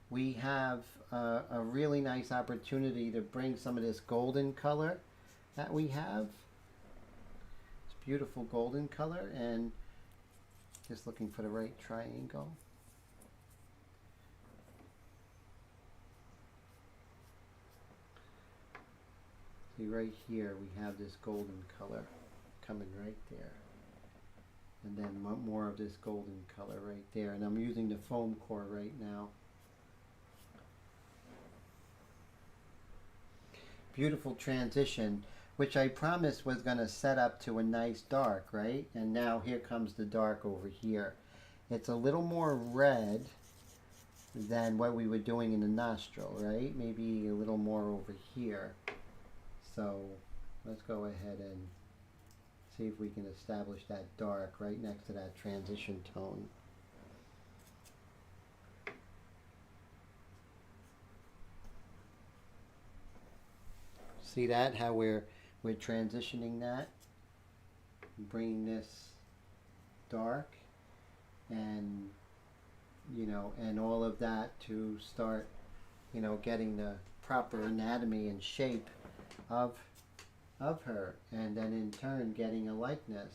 we have a really nice opportunity to bring some of this golden color that we have. Beautiful golden color, and just looking for the right triangle. See right here we have this golden color coming right there, and then more of this golden color right there, and I'm using the foam core right now. Beautiful transition, which I promised was going to set up to a nice dark, right? And now here comes the dark over here. It's a little more red than what we were doing in the nostril, right? Maybe a little more over here. So let's go ahead and see if we can establish that dark right next to that transition tone. See that? How we're transitioning that, bringing this dark, and you know, and all of that to start, you know, getting the proper anatomy and shape of of her, and then in turn getting a likeness.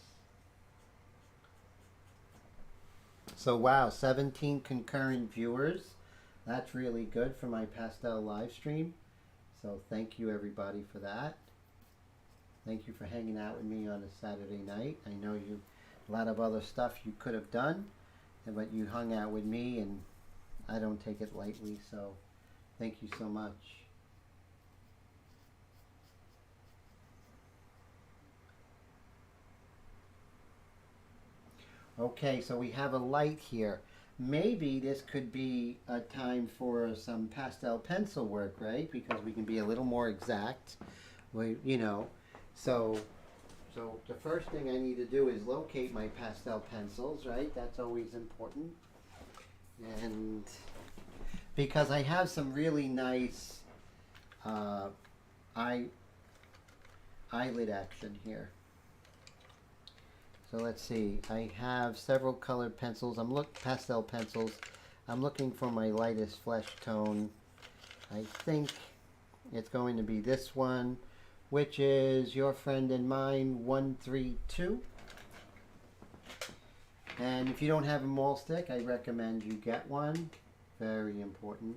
So wow, 17 concurrent viewers. That's really good for my Pastel live stream. So thank you everybody for that. Thank you for hanging out with me on a Saturday night. I know you a lot of other stuff you could have done, but you hung out with me and I don't take it lightly, so thank you so much. Okay, so we have a light here. Maybe this could be a time for some pastel pencil work, right? Because we can be a little more exact. You know, so the first thing I need to do is locate my pastel pencils, right? That's always important. And because I have some really nice eyelid action here. So let's see, I have several colored pencils. Pastel pencils. I'm looking for my lightest flesh tone. I think it's going to be this one, which is your friend and mine, 132. And if you don't have a mall stick, I recommend you get one. Very important.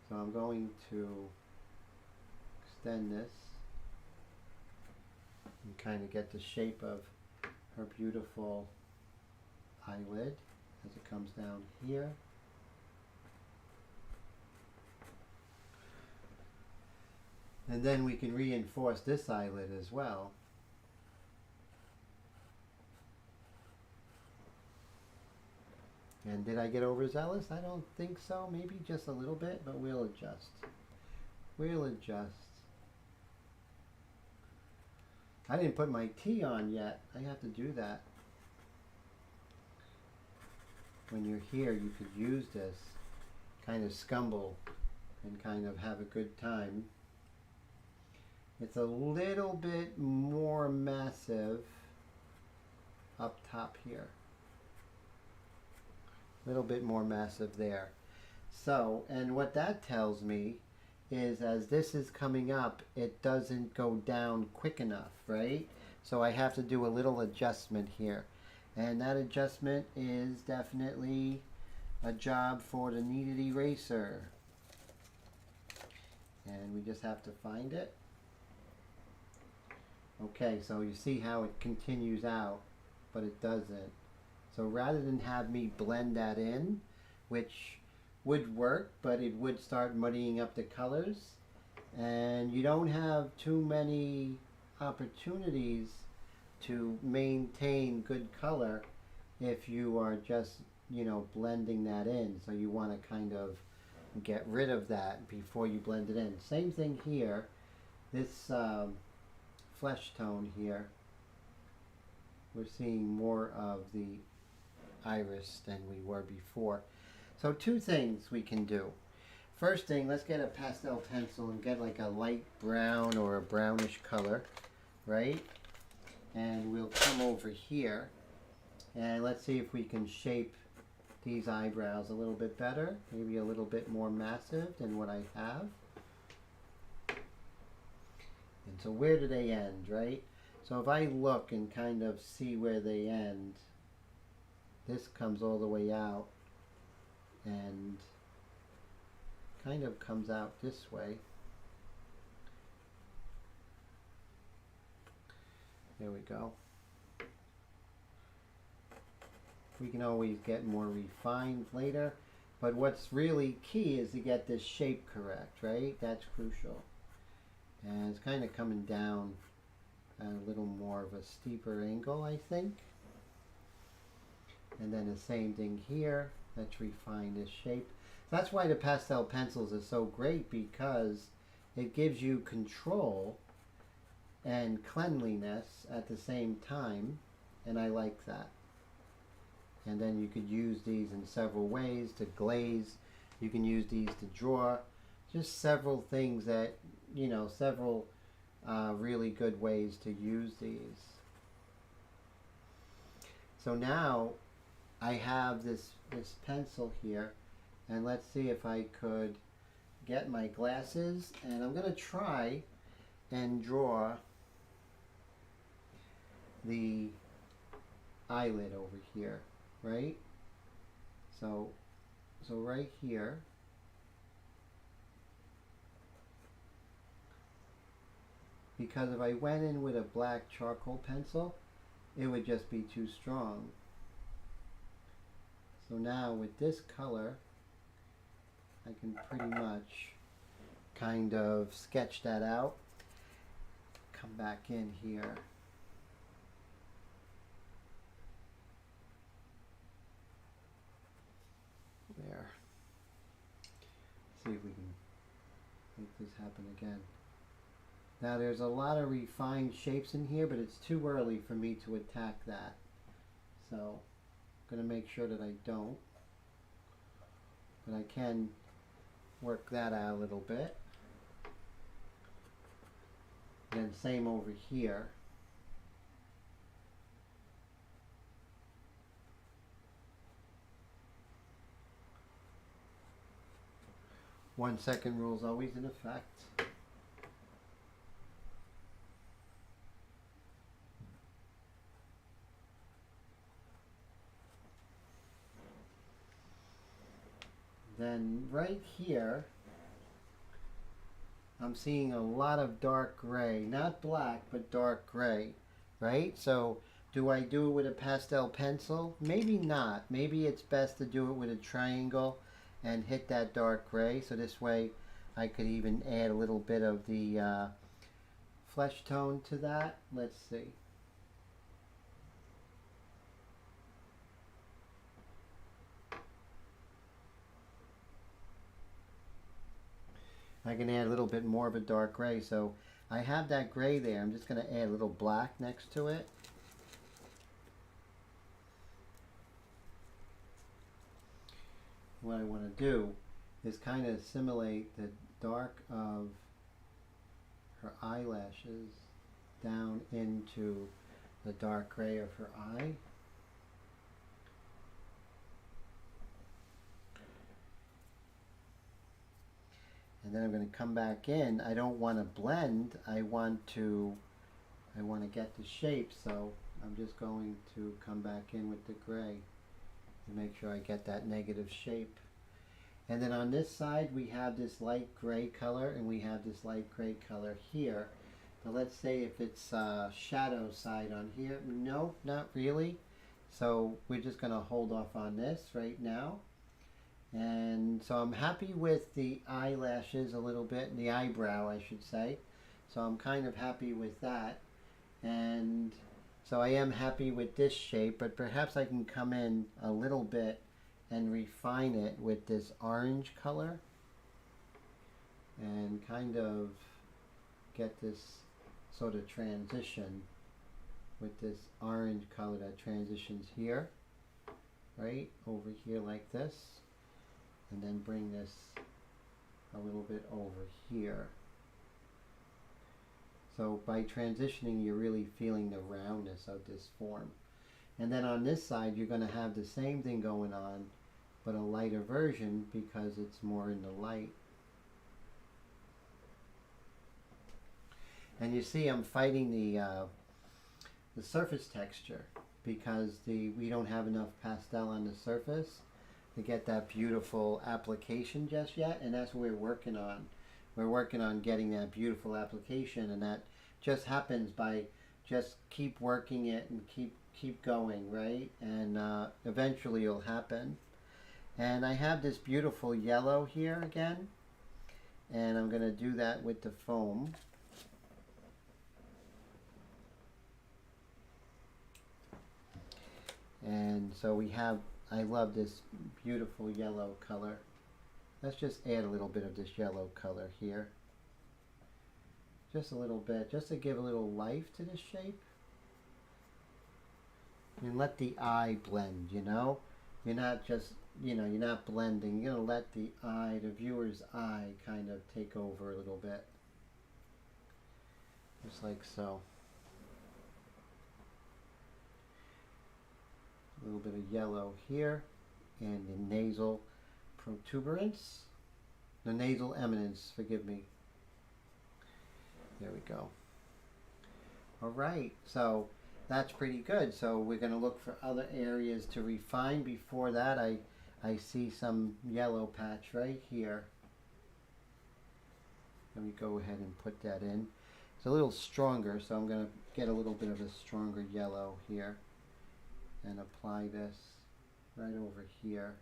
So I'm going to extend this and kind of get the shape of her beautiful eyelid as it comes down here. And then we can reinforce this eyelid as well. And did I get overzealous? I don't think so. Maybe just a little bit, but we'll adjust. We'll adjust. I didn't put my T on yet. I have to do that. When you're here, you could use this, kind of scumble and kind of have a good time. It's a little bit more massive up top here. A little bit more massive there. So, and what that tells me is as this is coming up, it doesn't go down quick enough, right? So I have to do a little adjustment here. And that adjustment is definitely a job for the kneaded eraser. And we just have to find it. Okay, so you see how it continues out, but it doesn't. So rather than have me blend that in, which would work, but it would start muddying up the colors, and you don't have too many opportunities to maintain good color if you are just, you know, blending that in. So you want to kind of get rid of that before you blend it in. Same thing here. This flesh tone here, we're seeing more of the iris than we were before. So two things we can do. First thing, let's get a pastel pencil and get like a light brown or a brownish color, right? And we'll come over here and let's see if we can shape these eyebrows a little bit better, maybe a little bit more massive than what I have. And so where do they end, right? So if I look and kind of see where they end, this comes all the way out and kind of comes out this way. There we go. We can always get more refined later, but what's really key is to get this shape correct, right? That's crucial. And it's kind of coming down at a little more of a steeper angle, I think. And then the same thing here. Let's refine this shape. That's why the pastel pencils are so great, because it gives you control and cleanliness at the same time, and I like that. And then you could use these in several ways to glaze. You can use these to draw. Just several things that, you know, several really good ways to use these. So now I have this pencil here, and let's see if I could get my glasses, and I'm going to try and draw the eyelid over here, right? So right here, because if I went in with a black charcoal pencil, it would just be too strong. So now with this color, I can pretty much kind of sketch that out. Come back in here. There. See if we can make this happen again. Now there's a lot of refined shapes in here, but it's too early for me to attack that. So I'm going to make sure that I don't. But I can work that out a little bit. And then same over here. One second rule is always in effect. Then right here, I'm seeing a lot of dark gray, not black, but dark gray, right? So do I do it with a pastel pencil? Maybe not. Maybe it's best to do it with a triangle and hit that dark gray. So this way I could even add a little bit of the flesh tone to that. Let's see. I can add a little bit more of a dark gray. So I have that gray there. I'm just going to add a little black next to it. What I want to do is kind of simulate the dark of her eyelashes down into the dark gray of her eye. And then I'm going to come back in. I don't want to blend. I want to get the shape, so I'm just going to come back in with the gray and make sure I get that negative shape. And then on this side we have this light gray color and we have this light gray color here. Now let's say if it's shadow side on here. No, not really. So we're just going to hold off on this right now. And so I'm happy with the eyelashes a little bit, the eyebrow I should say. So I'm kind of happy with that. And so I am happy with this shape, but perhaps I can come in a little bit and refine it with this orange color and kind of get this sort of transition with this orange color that transitions here, right over here like this. And then bring this a little bit over here. So by transitioning, you're really feeling the roundness of this form. And then on this side, you're going to have the same thing going on, but a lighter version because it's more in the light. And you see I'm fighting the surface texture because we don't have enough pastel on the surface to get that beautiful application just yet, and that's what we're working on. We're working on getting that beautiful application, and that just happens by just keep working it and keep going, right? And eventually it'll happen. And I have this beautiful yellow here again, and I'm going to do that with the foam. And so we have, I love this beautiful yellow color. Let's just add a little bit of this yellow color here. Just a little bit, just to give a little life to this shape. And let the eye blend, you know? You're not just, you know, you're not blending. You're going to let the eye, the viewer's eye, kind of take over a little bit. Just like so. A little bit of yellow here, and the nasal protuberance, the nasal eminence, forgive me. There we go. All right, so that's pretty good. So we're going to look for other areas to refine. Before that, I see some yellow patch right here. Let me go ahead and put that in. It's a little stronger, so I'm going to get a little bit of a stronger yellow here and apply this right over here.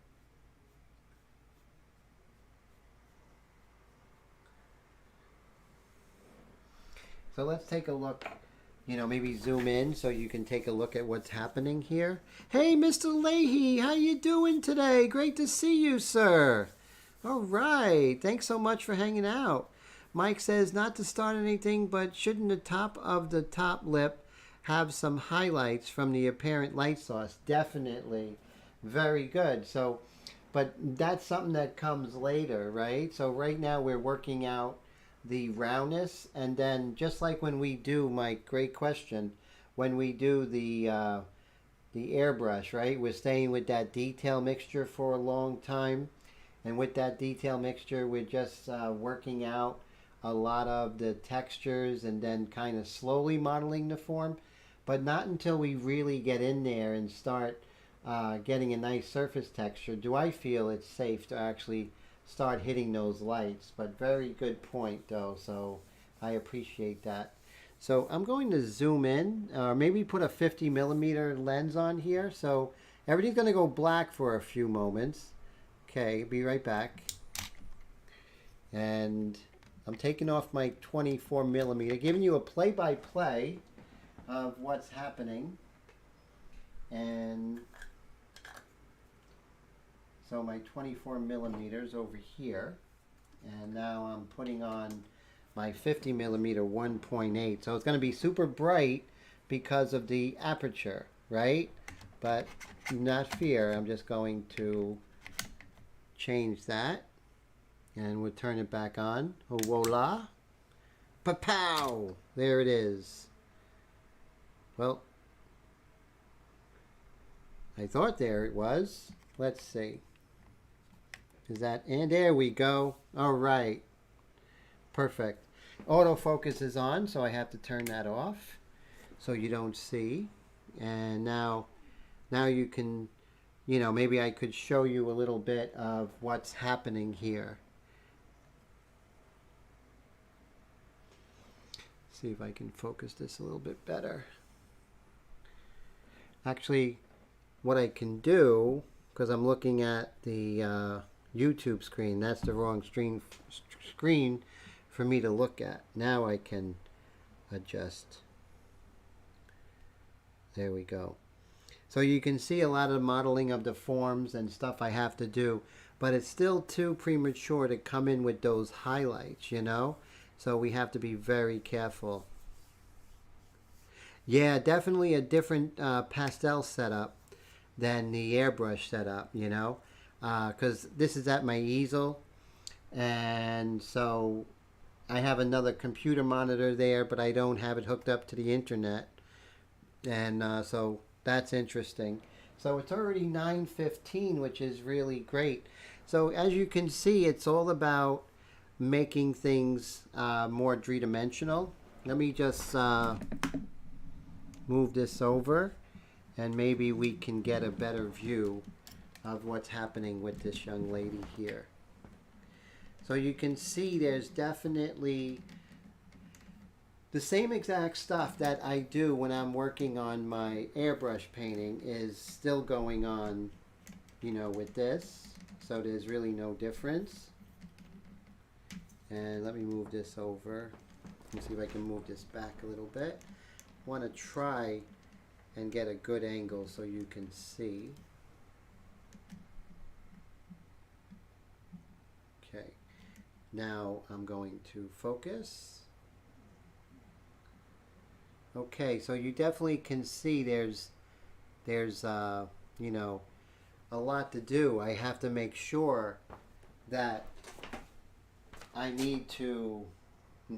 So let's take a look, you know, maybe zoom in so you can take a look at what's happening here. Hey, Mr. Leahy, how you doing today? Great to see you, sir. All right, thanks so much for hanging out. Mike says not to start anything, but shouldn't the top of the top lip have some highlights from the apparent light source? Definitely. Very good. So, but that's something that comes later, right? So right now we're working out the roundness, and then just like when we do, Mike, great question, when we do the airbrush, right, we're staying with that detail mixture for a long time, and with that detail mixture we're just working out a lot of the textures and then kind of slowly modeling the form, but not until we really get in there and start getting a nice surface texture do I feel it's safe to actually start hitting those lights. But very good point though, so I appreciate that. So I'm going to zoom in, maybe put a 50mm lens on here, so everything's going to go black for a few moments. Okay, be right back. And I'm taking off my 24mm, giving you a play-by-play of what's happening. And so my 24mm over here, and now I'm putting on my 50mm 1.8. So it's going to be super bright because of the aperture, right? But do not fear, I'm just going to change that, and we'll turn it back on. Oh, voila! Pa-pow! There it is. Well, I thought there it was. Let's see. Is that, and there we go. All right. Perfect. Autofocus is on, so I have to turn that off so you don't see. And now you can, you know, maybe I could show you a little bit of what's happening here. See if I can focus this a little bit better. Actually, what I can do, because I'm looking at the YouTube screen, that's the wrong screen for me to look at. Now I can adjust. There we go. So you can see a lot of the modeling of the forms and stuff I have to do, but it's still too premature to come in with those highlights, you know? So we have to be very careful. Yeah, definitely a different pastel setup than the airbrush setup, you know? Because this is at my easel, and so I have another computer monitor there, but I don't have it hooked up to the internet, and so that's interesting. So it's already 9:15, which is really great. So as you can see, it's all about making things more three-dimensional. Let me just move this over, and maybe we can get a better view of what's happening with this young lady here. So you can see there's definitely the same exact stuff that I do when I'm working on my airbrush painting is still going on, you know, with this. So there's really no difference. And let me move this over. Let's see if I can move this back a little bit. I want to try and get a good angle so you can see. Okay, now I'm going to focus. Okay, so you definitely can see there's you know, a lot to do. I have to make sure that I need to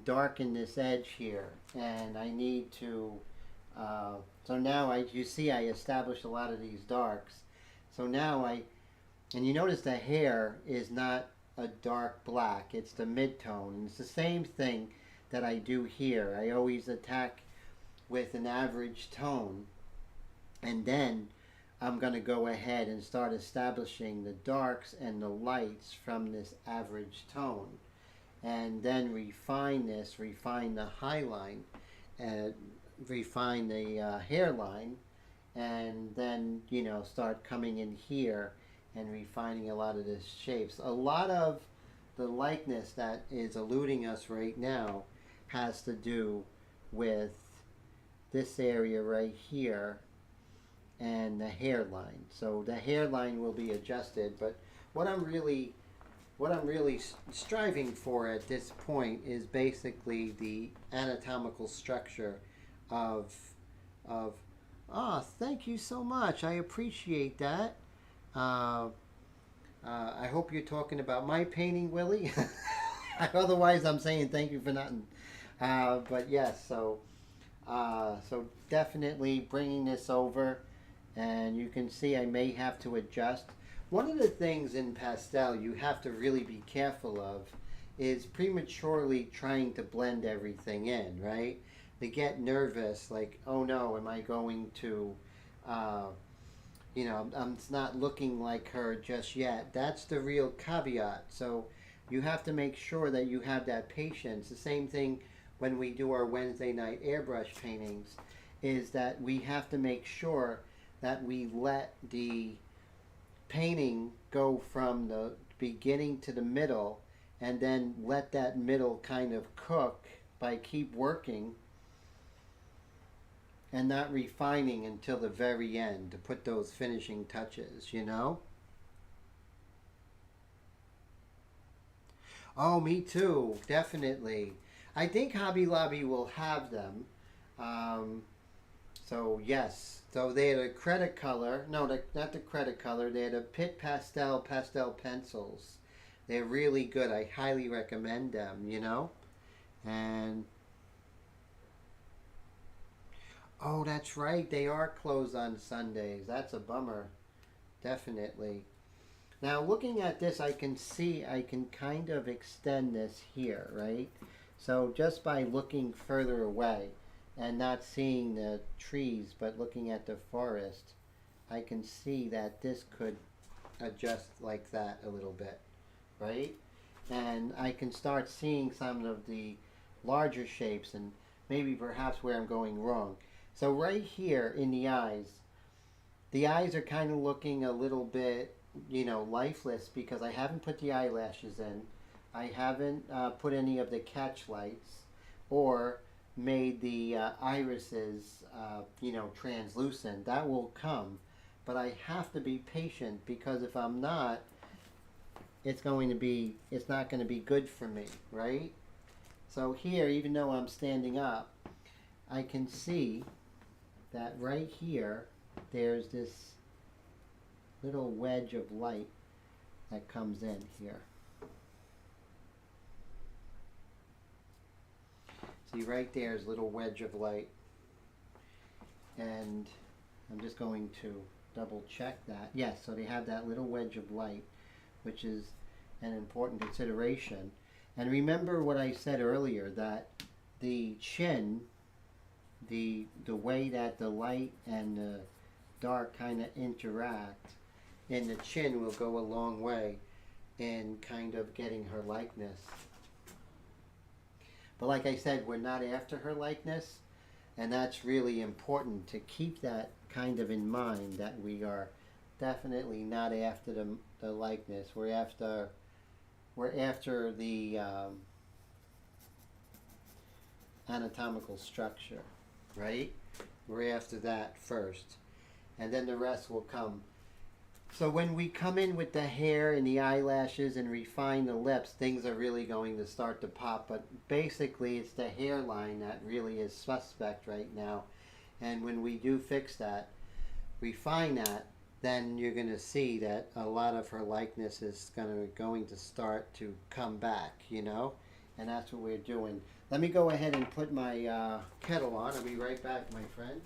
darken this edge here, and I need to so now you see I established a lot of these darks. So now and you notice the hair is not a dark black, it's the mid-tone, and it's the same thing that I do here. I always attack with an average tone, and then I'm going to go ahead and start establishing the darks and the lights from this average tone, and then refine this, refine the highline, and refine the hairline, and then, you know, start coming in here and refining a lot of the shapes. A lot of the likeness that is eluding us right now has to do with this area right here and the hairline. So the hairline will be adjusted, but what I'm really striving for at this point is basically the anatomical structure of thank you so much. I appreciate that. I hope you're talking about my painting, Willie. Otherwise, I'm saying thank you for nothing. But yes, so definitely bringing this over, and you can see I may have to adjust. One of the things in pastel you have to really be careful of is prematurely trying to blend everything in, right? They get nervous, like, oh no, am I going to, you know, it's not looking like her just yet. That's the real caveat. So you have to make sure that you have that patience. The same thing when we do our Wednesday night airbrush paintings, is that we have to make sure that we let the painting go from the beginning to the middle, and then let that middle kind of cook by keep working and not refining until the very end to put those finishing touches, you know? Oh, me too, definitely. I think Hobby Lobby will have them. So yes, so they had a credit color, no, not the credit color, they had a Pit pastel pencils. They're really good. I highly recommend them, you know? And oh, that's right, they are closed on Sundays. That's a bummer, definitely. Now looking at this, I can see I can kind of extend this here, right? So just by looking further away and not seeing the trees but looking at the forest, I can see that this could adjust like that a little bit, right? And I can start seeing some of the larger shapes and maybe perhaps where I'm going wrong. So right here in the eyes are kind of looking a little bit, you know, lifeless because I haven't put the eyelashes in. I haven't put any of the catch lights or made the irises, you know, translucent. That will come, but I have to be patient because if I'm not, it's not going to be good for me, right? So here, even though I'm standing up, I can see that right here, there's this little wedge of light that comes in here. See, right there is a little wedge of light, and I'm just going to double check that. Yes, so they have that little wedge of light, which is an important consideration. And remember what I said earlier, that the chin, the way that the light and the dark kind of interact in the chin will go a long way in kind of getting her likeness. But like I said, we're not after her likeness, and that's really important to keep that kind of in mind, that we are definitely not after the likeness. We're after the anatomical structure, right? We're after that first, and then the rest will come. So when we come in with the hair and the eyelashes and refine the lips, things are really going to start to pop. But basically, it's the hairline that really is suspect right now. And when we do fix that, refine that, then you're going to see that a lot of her likeness is going to start to come back, you know? And that's what we're doing. Let me go ahead and put my kettle on. I'll be right back, my friends.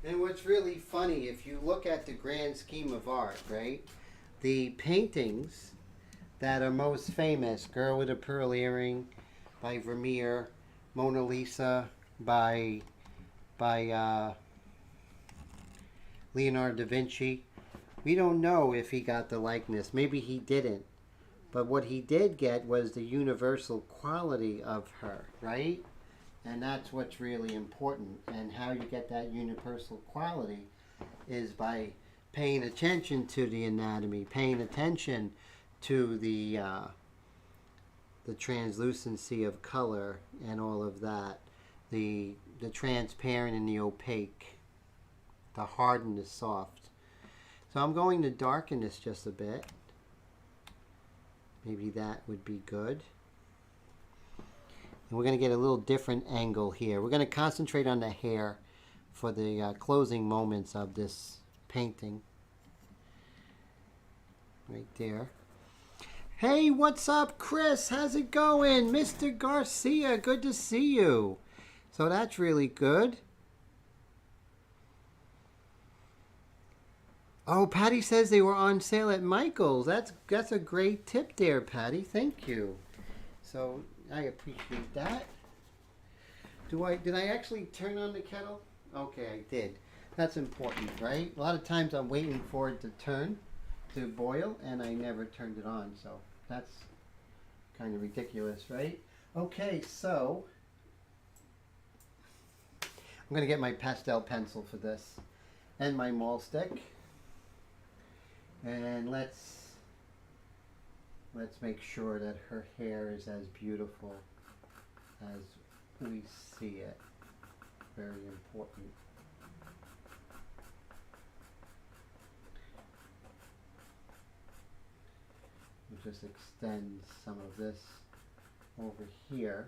And what's really funny, if you look at the grand scheme of art, right? The paintings that are most famous, Girl with a Pearl Earring by Vermeer, Mona Lisa by Leonardo da Vinci. We don't know if he got the likeness. Maybe he didn't. But what he did get was the universal quality of her, right? And that's what's really important. And how you get that universal quality is by paying attention to the anatomy, paying attention to the translucency of color and all of that, the transparent and the opaque, the hard and the soft. So I'm going to darken this just a bit. Maybe that would be good. And we're going to get a little different angle here. We're going to concentrate on the hair for the closing moments of this painting. Right there. Hey, what's up, Chris? How's it going? Mr. Garcia, good to see you. So that's really good. Oh, Patty says they were on sale at Michael's. That's a great tip there, Patty. Thank you. So I appreciate that. Did I actually turn on the kettle? Okay, I did. That's important, right? A lot of times I'm waiting for it to boil, and I never turned it on. So that's kind of ridiculous, right? Okay, so I'm going to get my pastel pencil for this and my maul stick. And let's make sure that her hair is as beautiful as we see it. Very important. We'll just extend some of this over here.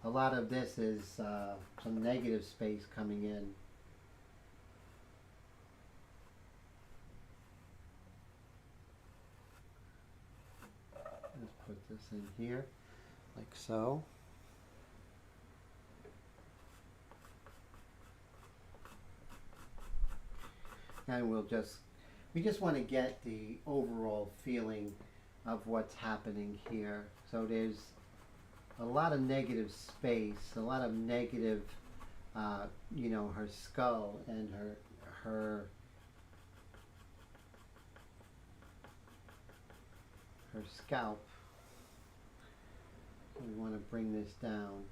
A lot of this is some negative space coming in. Let's put this in here, like so. And we just want to get the overall feeling of what's happening here. So there's a lot of negative space, a lot of negative, you know, her skull and her scalp. We want to bring this down.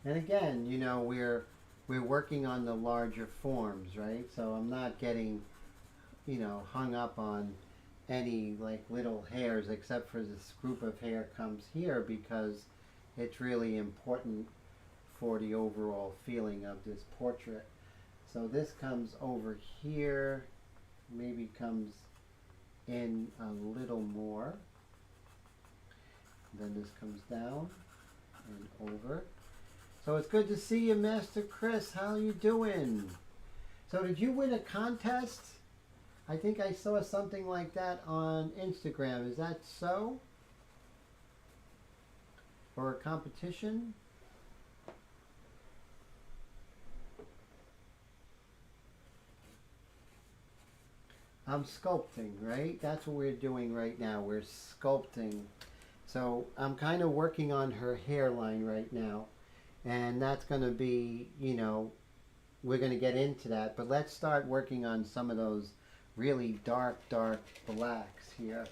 And again, you know, we're working on the larger forms, right? So I'm not getting, you know, hung up on any like little hairs, except for this group of hair comes here, because it's really important for the overall feeling of this portrait. So this comes over here, maybe comes in a little more. Then this comes down and over. So it's good to see you, Master Chris. How are you doing? So did you win a contest? I think I saw something like that on Instagram. Is that so? Or a competition? I'm sculpting, right? That's what we're doing right now. We're sculpting. So I'm kind of working on her hairline right now. And that's going to be, you know, we're going to get into that. But let's start working on some of those really dark blacks here.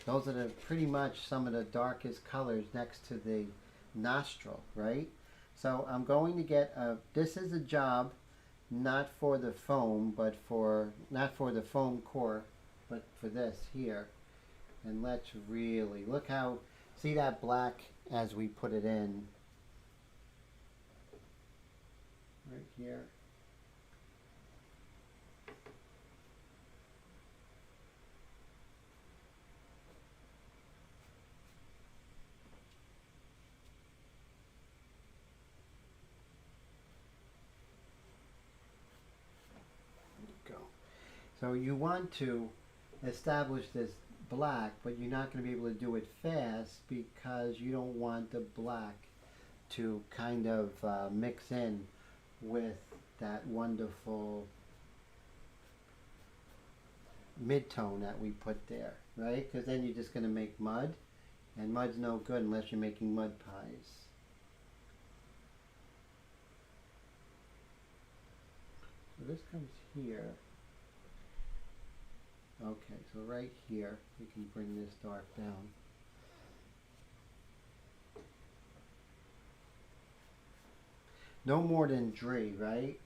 Those are pretty much some of the darkest colors next to the nostril, right? So I'm going to get this is a job not for the foam, but not for the foam core, but for this here. And let's really look how, see that black as we put it in. Right here. There you go. So you want to establish this black, but you're not going to be able to do it fast because you don't want the black to kind of mix in with that wonderful mid-tone that we put there, right? Because then you're just going to make mud, and mud's no good unless you're making mud pies. So this comes here. Okay, so right here, we can bring this dark down. No more than 3, right?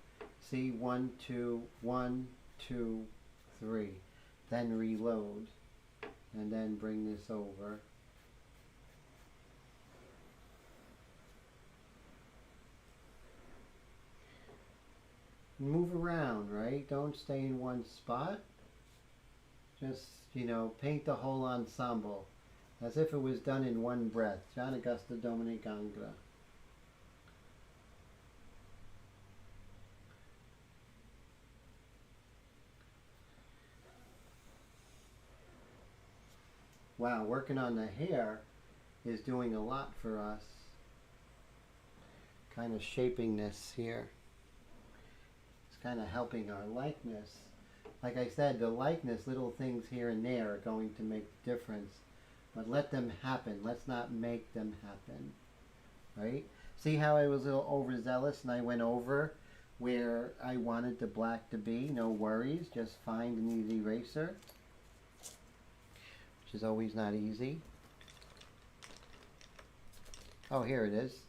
See, 1, 2, 1, 2, 3. Then reload, and then bring this over. Move around, right? Don't stay in one spot. Just, you know, paint the whole ensemble as if it was done in one breath. John Augusta Dominic Angra. Wow, working on the hair is doing a lot for us. Kind of shaping this here. It's kind of helping our likeness. Like I said, the likeness, little things here and there are going to make the difference. But let them happen. Let's not make them happen. Right? See how I was a little overzealous and I went over where I wanted the black to be? No worries. Just find an easy eraser. Which is always not easy. Oh, here it is.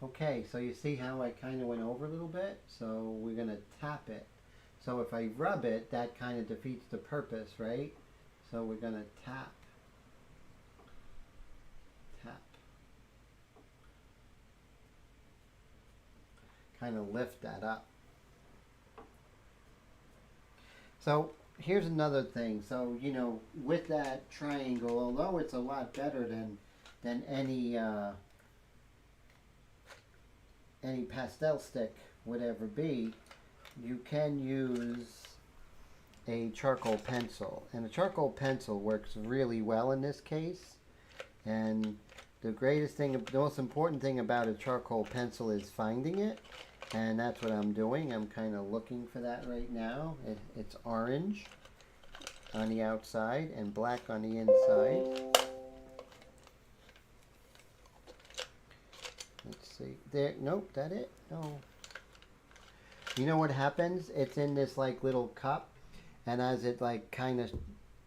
Okay, so you see how I kind of went over a little bit? So we're going to tap it. So if I rub it, that kind of defeats the purpose, right? So we're going to tap. Tap. Kind of lift that up. So here's another thing. So, you know, with that triangle, although it's a lot better than any pastel stick would ever be, you can use a charcoal pencil. And a charcoal pencil works really well in this case. And the most important thing about a charcoal pencil is finding it. And that's what I'm doing. I'm kind of looking for that right now. It's orange on the outside and black on the inside. Let's see. There. Nope, that it? No. You know what happens? It's in this like little cup, and as it like kind of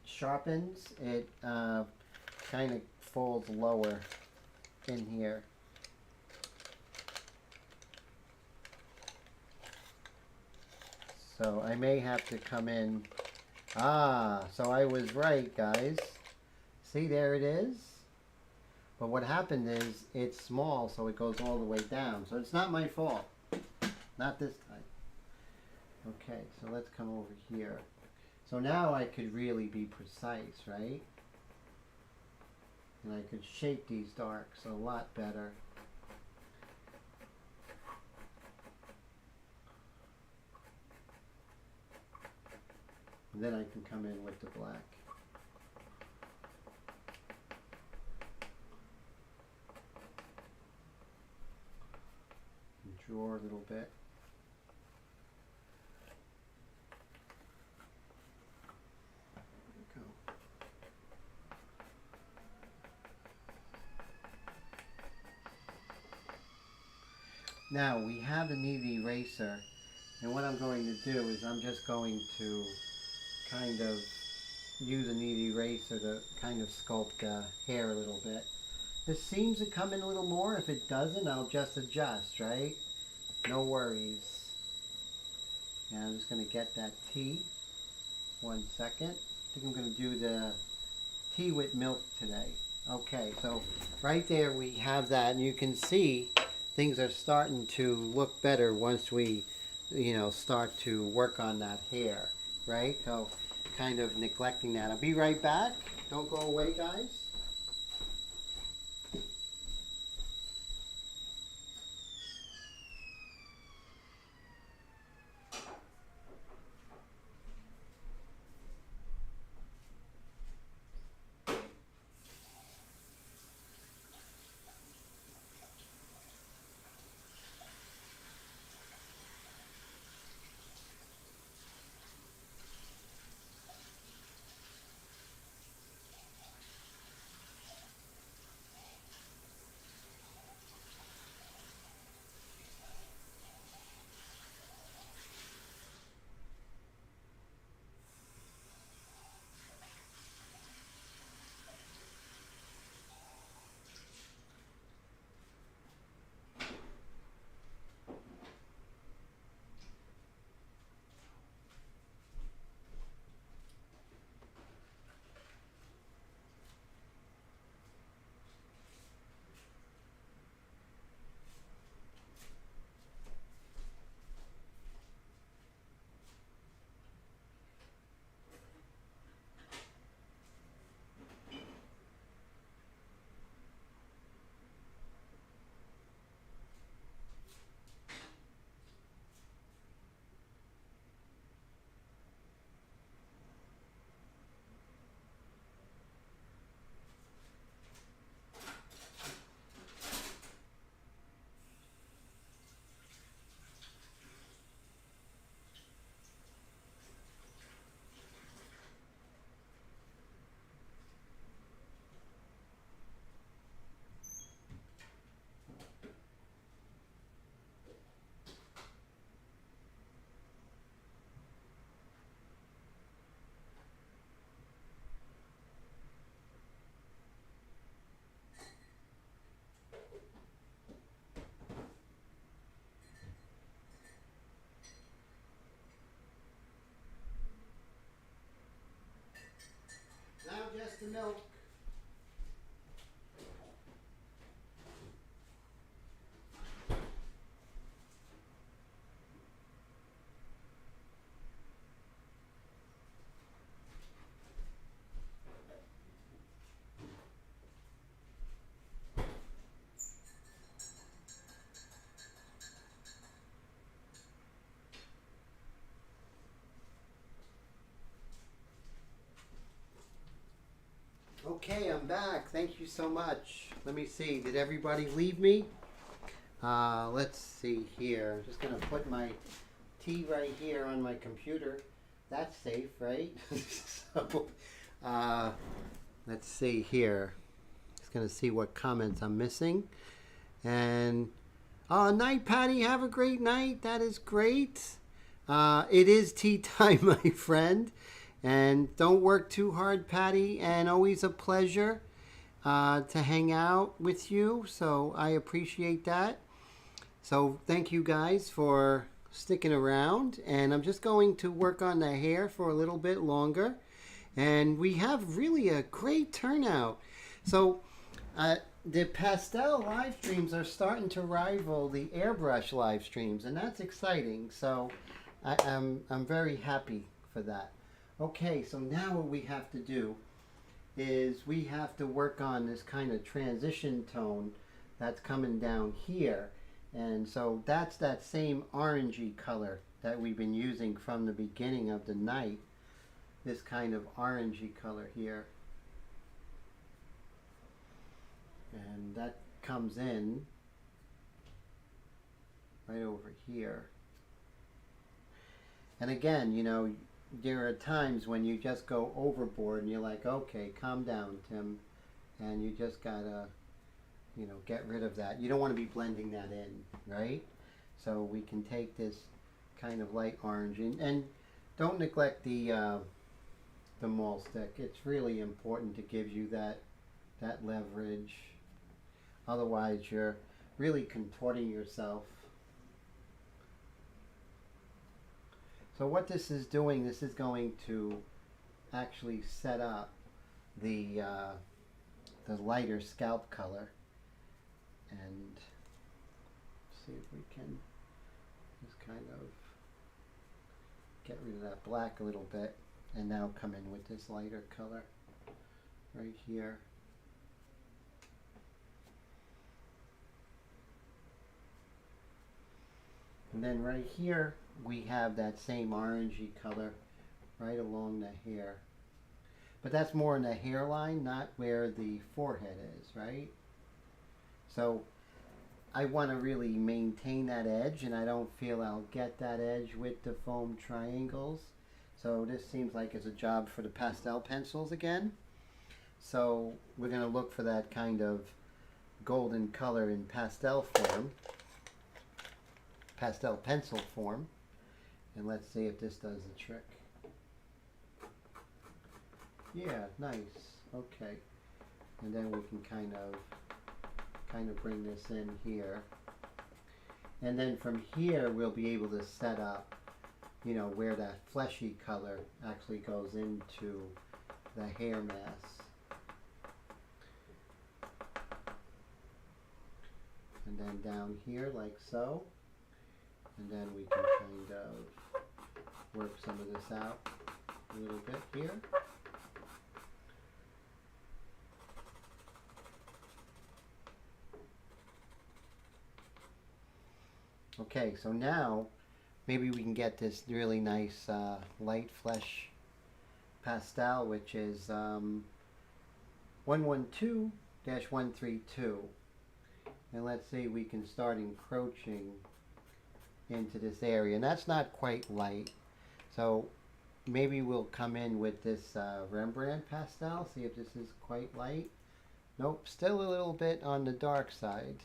sharpens, it kind of falls lower in here. So I may have to come in. So I was right, guys. See, there it is. But what happened is it's small, so it goes all the way down. So it's not my fault. Not this time. Okay, so let's come over here. So now I could really be precise, right? And I could shape these darks a lot better. And then I can come in with the black. And draw a little bit. Now we have the knead eraser, and what I'm going to do is I'm just going to kind of use a knead eraser to kind of sculpt the hair a little bit. This seems to come in a little more. If it doesn't, I'll just adjust, right? No worries. And I'm just going to get that tea. 1 second. I think I'm going to do the tea with milk today. Okay, so right there we have that, and you can see things are starting to look better once we, you know, start to work on that hair, right? So kind of neglecting that. I'll be right back. Don't go away, guys. milk. Okay, I'm back. Thank you so much. Let me see. Did everybody leave me? Let's see here. I'm just going to put my tea right here on my computer. That's safe, right? So, let's see here. Just going to see what comments I'm missing. And, night, Patty. Have a great night. That is great. It is tea time, my friend. And don't work too hard, Patty. And always a pleasure to hang out with you. So I appreciate that. So thank you guys for sticking around. And I'm just going to work on the hair for a little bit longer. And we have really a great turnout. So the Pastel live streams are starting to rival the Airbrush live streams. And that's exciting. So I'm very happy for that. Okay, so now what we have to do is we have to work on this kind of transition tone that's coming down here. And so that's that same orangey color that we've been using from the beginning of the night. This kind of orangey color here. And that comes in right over here. And again, you know, there are times when you just go overboard and you're like, okay, calm down, Tim. And you just gotta, you know, get rid of that. You don't want to be blending that in, right? So we can take this kind of light orange and don't neglect the mall stick. It's really important to give you that leverage. Otherwise, you're really contorting yourself. So what this is doing, this is going to actually set up the lighter scalp color. And see if we can just kind of get rid of that black a little bit and now come in with this lighter color right here. And then right here we have that same orangey color right along the hair. But that's more in the hairline, not where the forehead is, right? So I want to really maintain that edge, and I don't feel I'll get that edge with the foam triangles. So this seems like it's a job for the pastel pencils again. So we're going to look for that kind of golden color in pastel form, pastel pencil form. And let's see if this does the trick. Yeah, nice. Okay. And then we can kind of bring this in here. And then from here we'll be able to set up, you know, where that fleshy color actually goes into the hair mass. And then down here like so. And then we can kind of work some of this out a little bit here. Okay, so now maybe we can get this really nice light flesh pastel, which is 112-132. And let's see, we can start encroaching into this area. And that's not quite light. So maybe we'll come in with this Rembrandt pastel, see if this is quite light. Nope, still a little bit on the dark side.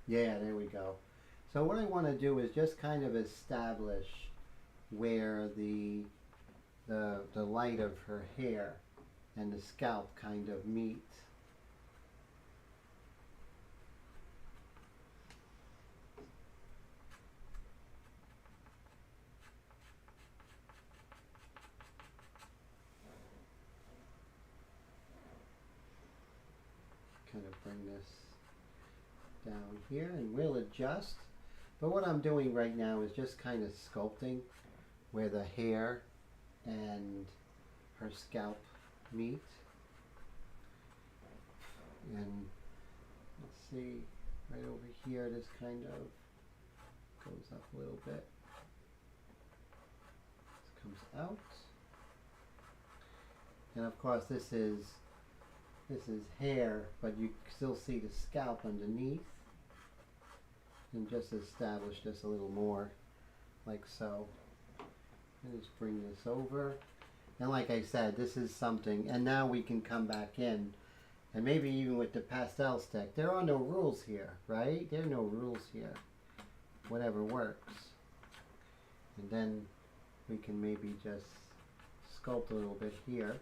Yeah, there we go. So what I want to do is just kind of establish where the light of her hair and the scalp kind of meet. this down here and we'll adjust. But what I'm doing right now is just kind of sculpting where the hair and her scalp meet. And let's see, right over here, this kind of goes up a little bit. This comes out. And of course this is hair, but you still see the scalp underneath. And just establish this a little more, like so. And just bring this over. And like I said, this is something, and now we can come back in, and maybe even with the pastel stick, there are no rules here, right? There are no rules here. Whatever works. And then we can maybe just sculpt a little bit here.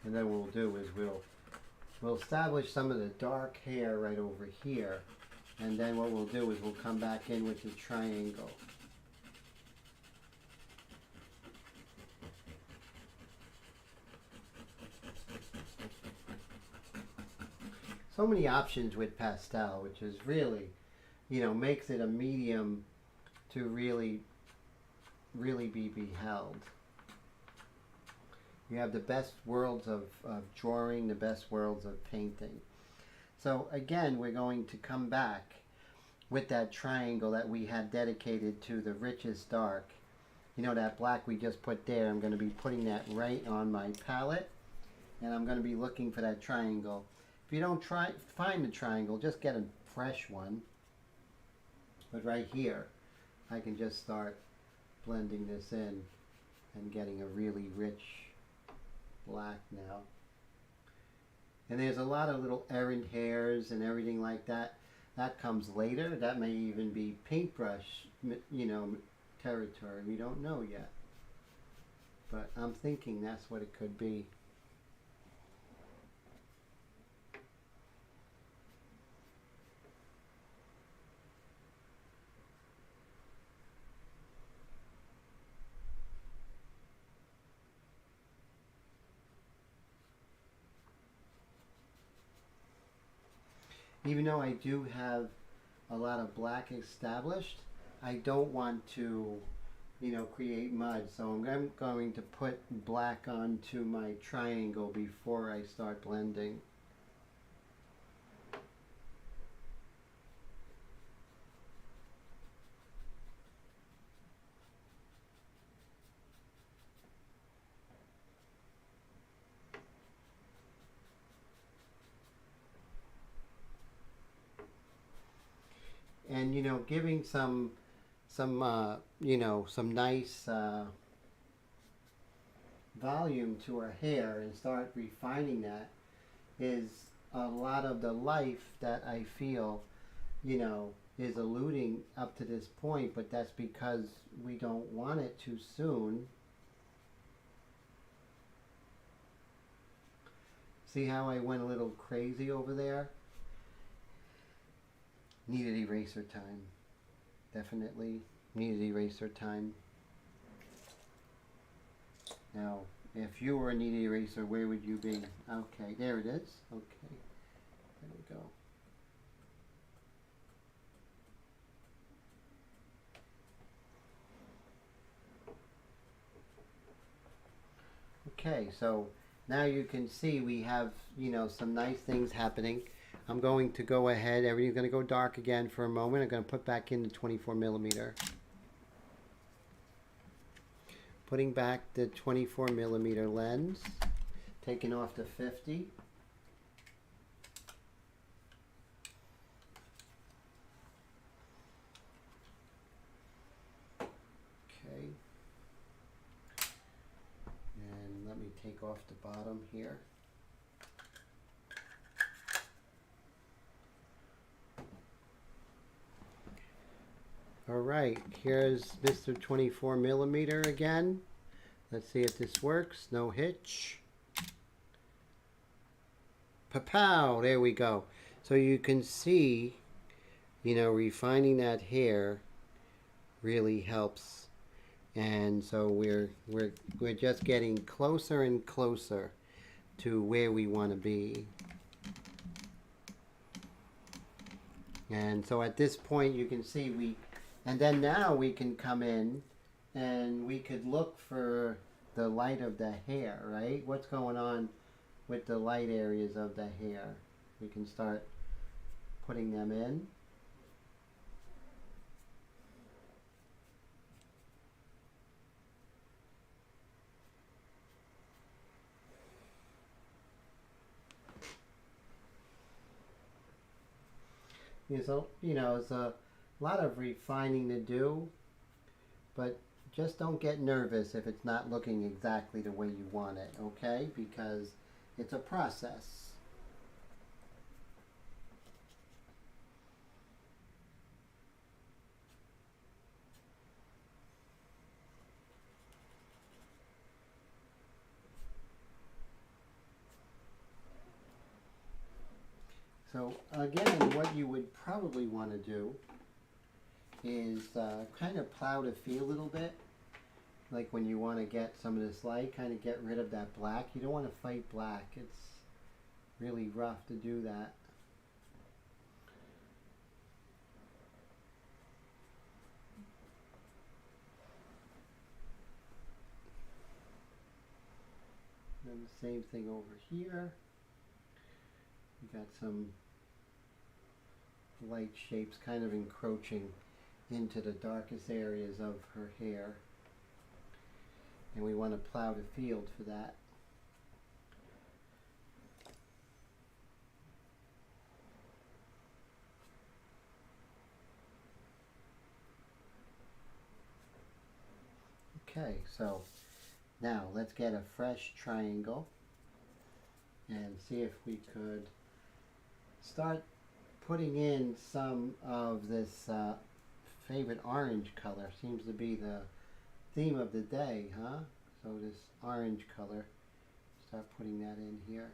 And then what we'll do is we'll establish some of the dark hair right over here. And then what we'll do is we'll come back in with the triangle. So many options with pastel, which is really, you know, makes it a medium to really be beheld. You have the best worlds of drawing, the best worlds of painting. So again, we're going to come back with that triangle that we had dedicated to the richest dark. You know, that black we just put there, I'm going to be putting that right on my palette. And I'm going to be looking for that triangle. If you don't find the triangle, just get a fresh one. But right here, I can just start blending this in and getting a really rich black now. And there's a lot of little errant hairs and everything like that. That comes later. That may even be paintbrush, you know, territory. We don't know yet. But I'm thinking that's what it could be. Even though I do have a lot of black established, I don't want to, you know, create mud. So I'm going to put black onto my triangle before I start blending. And you know, giving some you know, some nice volume to her hair and start refining that is a lot of the life that I feel, you know, is eluding up to this point, but that's because we don't want it too soon. See how I went a little crazy over there? Needed eraser time. Definitely needed eraser time. Now, if you were a needed eraser, where would you be? Okay, there it is. Okay, there we go. Okay, so now you can see we have, you know, some nice things happening. I'm going to go ahead, everything's going to go dark again for a moment. I'm going to put back in the 24mm. Putting back the 24mm lens, taking off the 50. Okay. And let me take off the bottom here. Alright, here's Mr. 24mm again. Let's see if this works. No hitch. Pa-pow! There we go. So you can see, you know, refining that hair really helps. And so we're just getting closer and closer to where we want to be. And so at this point you can see and then now we can come in and we could look for the light of the hair, right? What's going on with the light areas of the hair? We can start putting them in. So, it's a lot of refining to do, but just don't get nervous if it's not looking exactly the way you want it, okay? Because it's a process. So again, what you would probably want to do is kind of plow the field a little bit. Like when you want to get some of this light, kind of get rid of that black. You don't want to fight black. It's really rough to do that. And the same thing over here. We got some light shapes kind of encroaching into the darkest areas of her hair. And we want to plow the field for that. Okay, so now let's get a fresh triangle and see if we could start putting in some of this favorite orange color. Seems to be the theme of the day, huh? So this orange color, start putting that in here.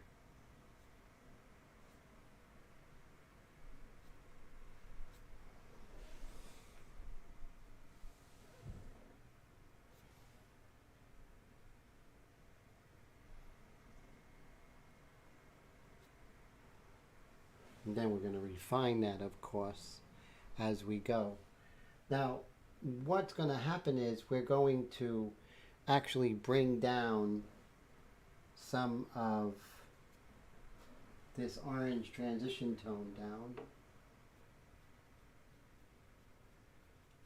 And then we're going to refine that, of course, as we go. Now, what's going to happen is we're going to actually bring down some of this orange transition tone down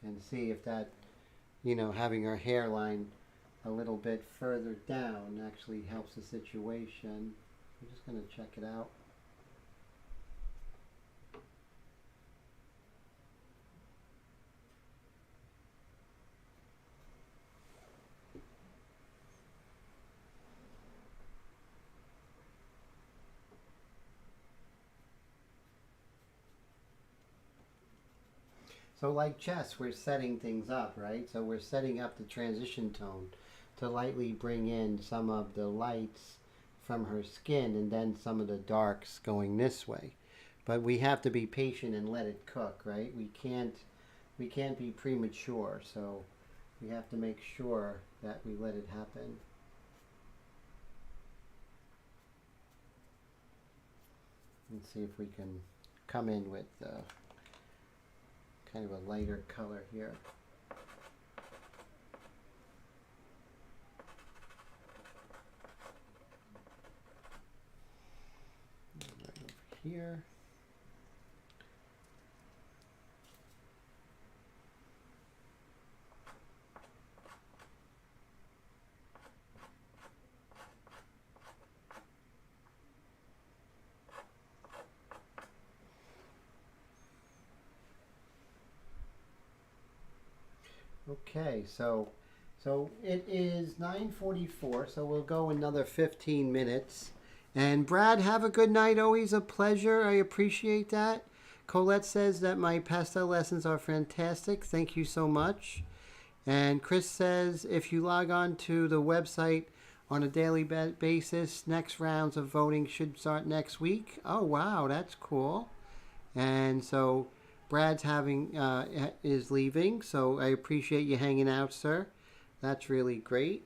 and see if that, having our hairline a little bit further down actually helps the situation. I'm just going to check it out. So like chess, we're setting things up, right? So we're setting up the transition tone to lightly bring in some of the lights from her skin and then some of the darks going this way. But we have to be patient and let it cook, right? We can't be premature, so we have to make sure that we let it happen. Let's see if we can come in with kind of a lighter color here. Right over here. Okay, so it is 9:44, so we'll go another 15 minutes. And Brad, have a good night. Always a pleasure. I appreciate that. Colette says that my pastel lessons are fantastic. Thank you so much. And Chris says if you log on to the website on a daily basis, next rounds of voting should start next week. Oh, wow, that's cool. And so Brad's is leaving, so I appreciate you hanging out, sir. That's really great.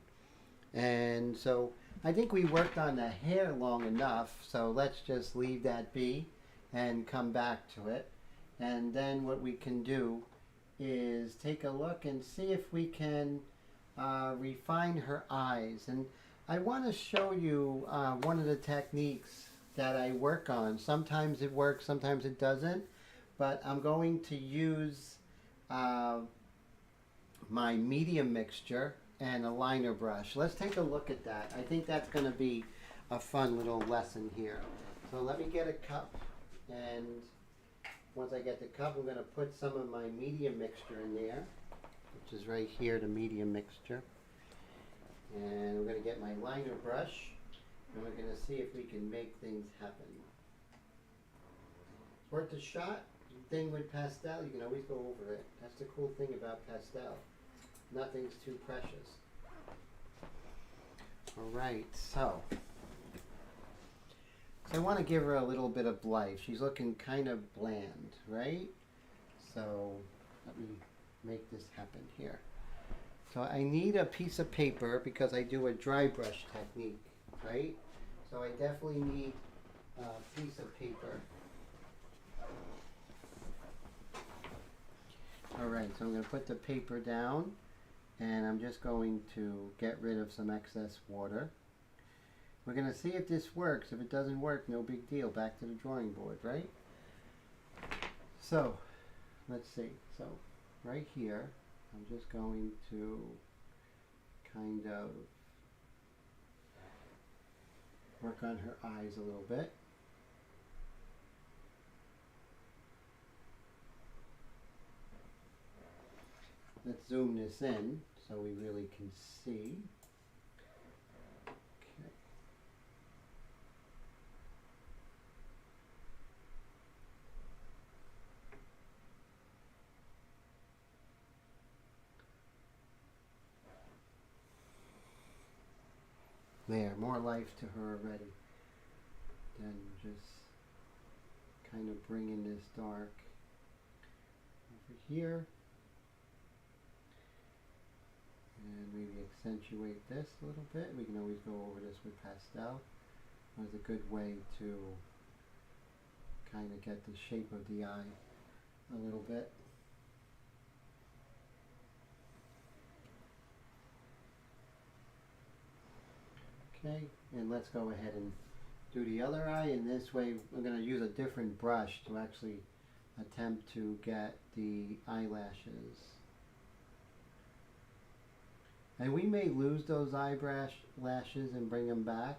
And so I think we worked on the hair long enough, so let's just leave that be and come back to it. And then what we can do is take a look and see if we can refine her eyes. And I want to show you one of the techniques that I work on. Sometimes it works, sometimes it doesn't, but I'm going to use my medium mixture and a liner brush. Let's take a look at that. I think that's going to be a fun little lesson here. So let me get a cup, and once I get the cup, I'm going to put some of my medium mixture in there, which is right here, the medium mixture. And we're going to get my liner brush, and we're going to see if we can make things happen. It's worth a shot. The thing with pastel, you can always go over it. That's the cool thing about pastel. Nothing's too precious. All right, so I want to give her a little bit of life. She's looking kind of bland, right? So let me make this happen here. So I need a piece of paper because I do a dry brush technique, right? So I definitely need a piece of paper. All right, so I'm going to put the paper down, and I'm just going to get rid of some excess water. We're going to see if this works. If it doesn't work, no big deal. Back to the drawing board, right? So, let's see. So, right here, I'm just going to kind of work on her eyes a little bit. Let's zoom this in so we really can see. Okay. There, more life to her already. Then just kind of bringing this dark over here. And maybe accentuate this a little bit. We can always go over this with pastel. It's a good way to kind of get the shape of the eye a little bit. Okay, and let's go ahead and do the other eye. And this way, we're going to use a different brush to actually attempt to get the eyelashes. And we may lose those eyelashes and bring them back.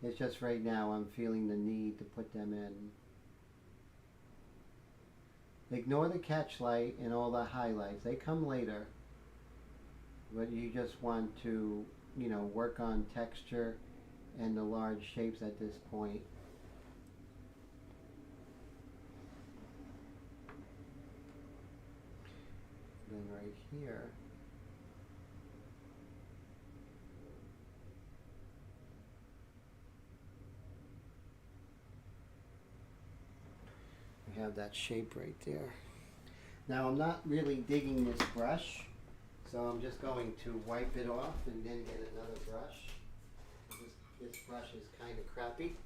It's just right now I'm feeling the need to put them in. Ignore the catch light and all the highlights. They come later. But you just want to, you know, work on texture and the large shapes at this point. Then right here. Have that shape right there. Now I'm not really digging this brush, so I'm just going to wipe it off and then get another brush. This brush is kind of crappy.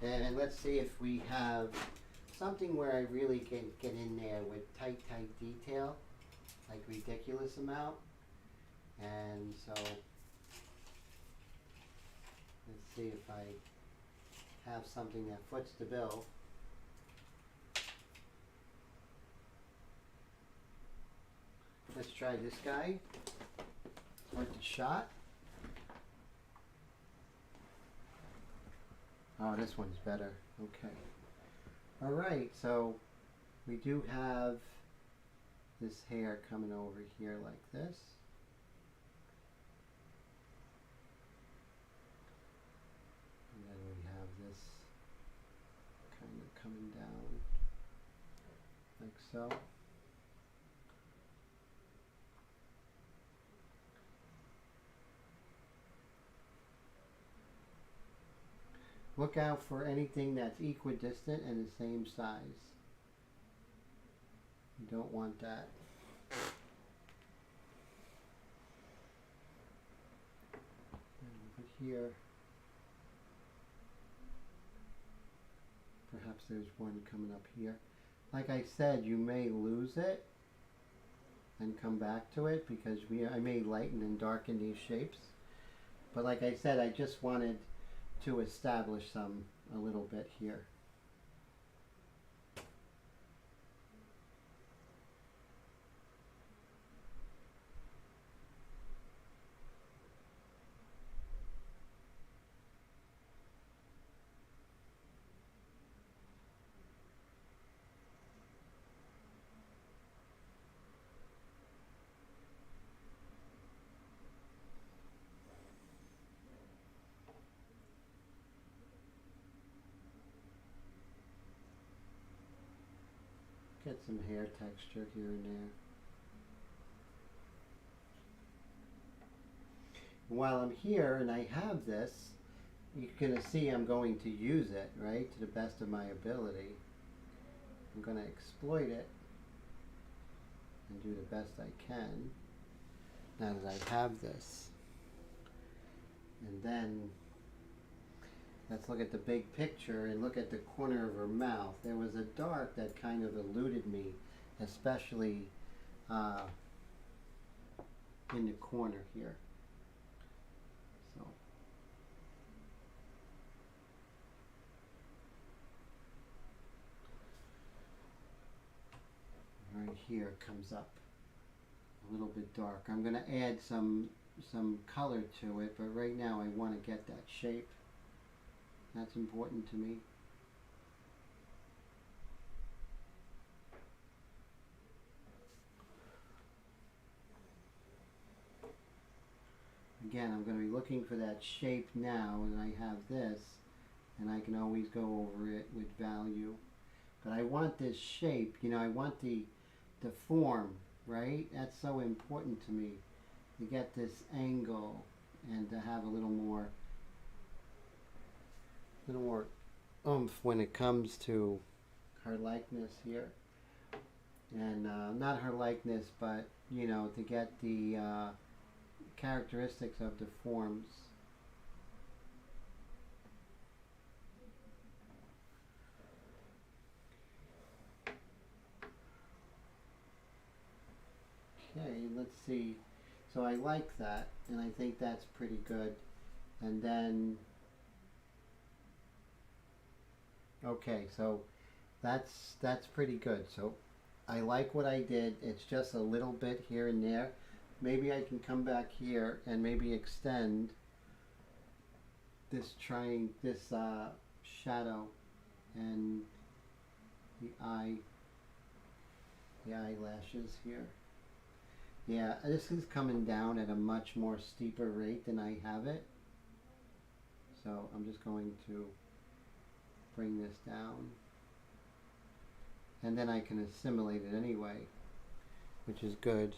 And let's see if we have something where I really can get in there with tight detail, like ridiculous amount. And so let's see if I have something that foots the bill. Let's try this guy. Worth a shot. Oh, this one's better. Okay. Alright, so we do have this hair coming over here like this. And then we have this kind of coming down like so. Look out for anything that's equidistant and the same size. You don't want that. And over here, perhaps there's one coming up here. Like I said, you may lose it and come back to it because I may lighten and darken these shapes. But like I said, I just wanted to establish some a little bit here. Get some hair texture here and there. While I'm here and I have this, you're going to see I'm going to use it, right, to the best of my ability. I'm going to exploit it and do the best I can now that I have this. And then let's look at the big picture and look at the corner of her mouth. There was a dark that kind of eluded me, especially in the corner here. So right here it comes up a little bit dark. I'm going to add some color to it, but right now I want to get that shape. That's important to me. Again, I'm going to be looking for that shape now, and I have this, and I can always go over it with value. But I want this shape, you know, I want the form, right? That's so important to me, to get this angle and to have a little more oomph when it comes to her likeness here. And not her likeness, but, you know, to get the characteristics of the forms. Okay, let's see. So I like that, and I think that's pretty good. And then okay, so that's pretty good. So I like what I did. It's just a little bit here and there. Maybe I can come back here and maybe extend this shadow and the eyelashes here. Yeah, this is coming down at a much more steeper rate than I have it. So I'm just going to bring this down, and then I can assimilate it anyway, which is good.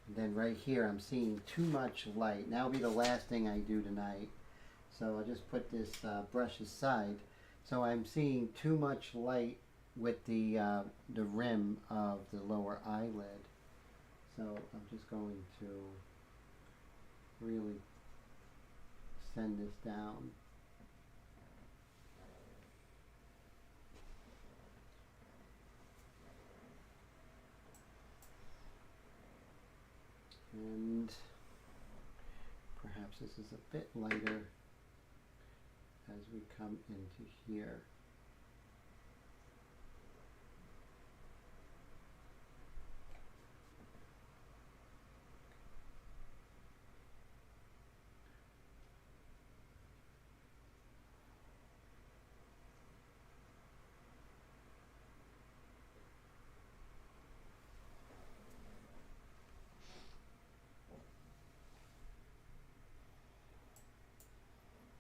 And then right here I'm seeing too much light. That'll be the last thing I do tonight, so I'll just put this brush aside. So I'm seeing too much light with the rim of the lower eyelid. So I'm just going to really send this down. And perhaps this is a bit lighter as we come into here.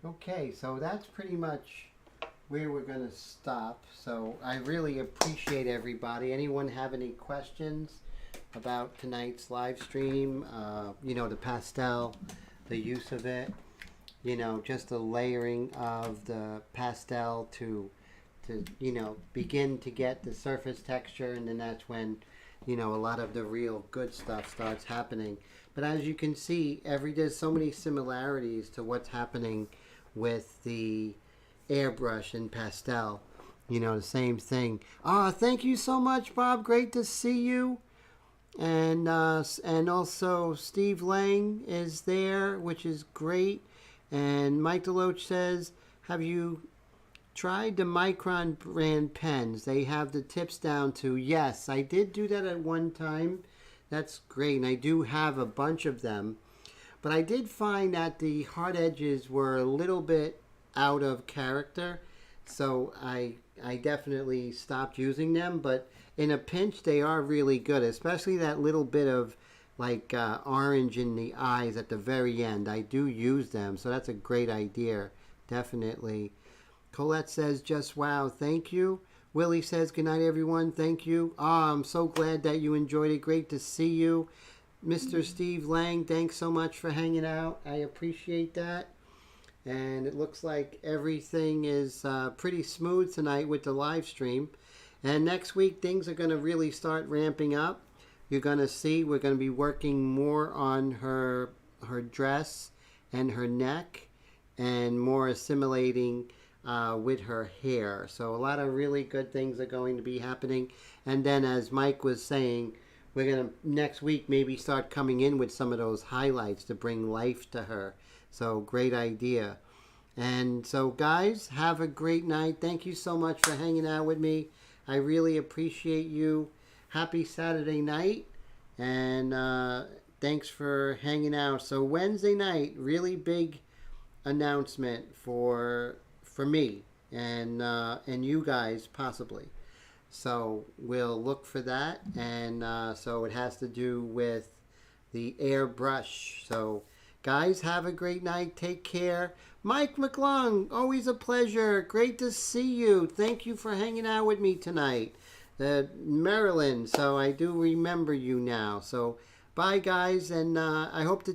Okay, so that's pretty much where we're going to stop. So I really appreciate everybody. Anyone have any questions about tonight's live stream? You know, the pastel, the use of it. you know, just the layering of the pastel to you know, begin to get the surface texture, and then that's when, you know, a lot of the real good stuff starts happening. But as you can see, there's so many similarities to what's happening with the airbrush and pastel. You know, the same thing. Thank you so much, Bob. Great to see you. And also Steve Lang is there, which is great. And Mike DeLoach says, have you tried the Micron brand pens? They have the tips down to. Yes, I did do that at one time. That's great, and I do have a bunch of them. But I did find that the hard edges were a little bit out of character, so I definitely stopped using them. But in a pinch, they are really good, especially that little bit of like orange in the eyes at the very end. I do use them, so that's a great idea, definitely. Colette says, just wow, thank you. Willie says, good night, everyone. Thank you. I'm so glad that you enjoyed it. Great to see you. Mr. Steve Lang, thanks so much for hanging out. I appreciate that. And it looks like everything is pretty smooth tonight with the live stream. And next week, things are going to really start ramping up. You're going to see we're going to be working more on her dress and her neck, and more assimilating with her hair. So a lot of really good things are going to be happening. And then, as Mike was saying, we're going to next week maybe start coming in with some of those highlights to bring life to her. So great idea. And so guys, have a great night. Thank you so much for hanging out with me. I really appreciate you. Happy Saturday night. And thanks for hanging out. So Wednesday night, really big announcement for me and you guys possibly. So we'll look for that. And so it has to do with the airbrush. So guys, have a great night. Take care. Mike McClung, always a pleasure. Great to see you. Thank you for hanging out with me tonight. Maryland, so I do remember you now. So bye guys, and I hope to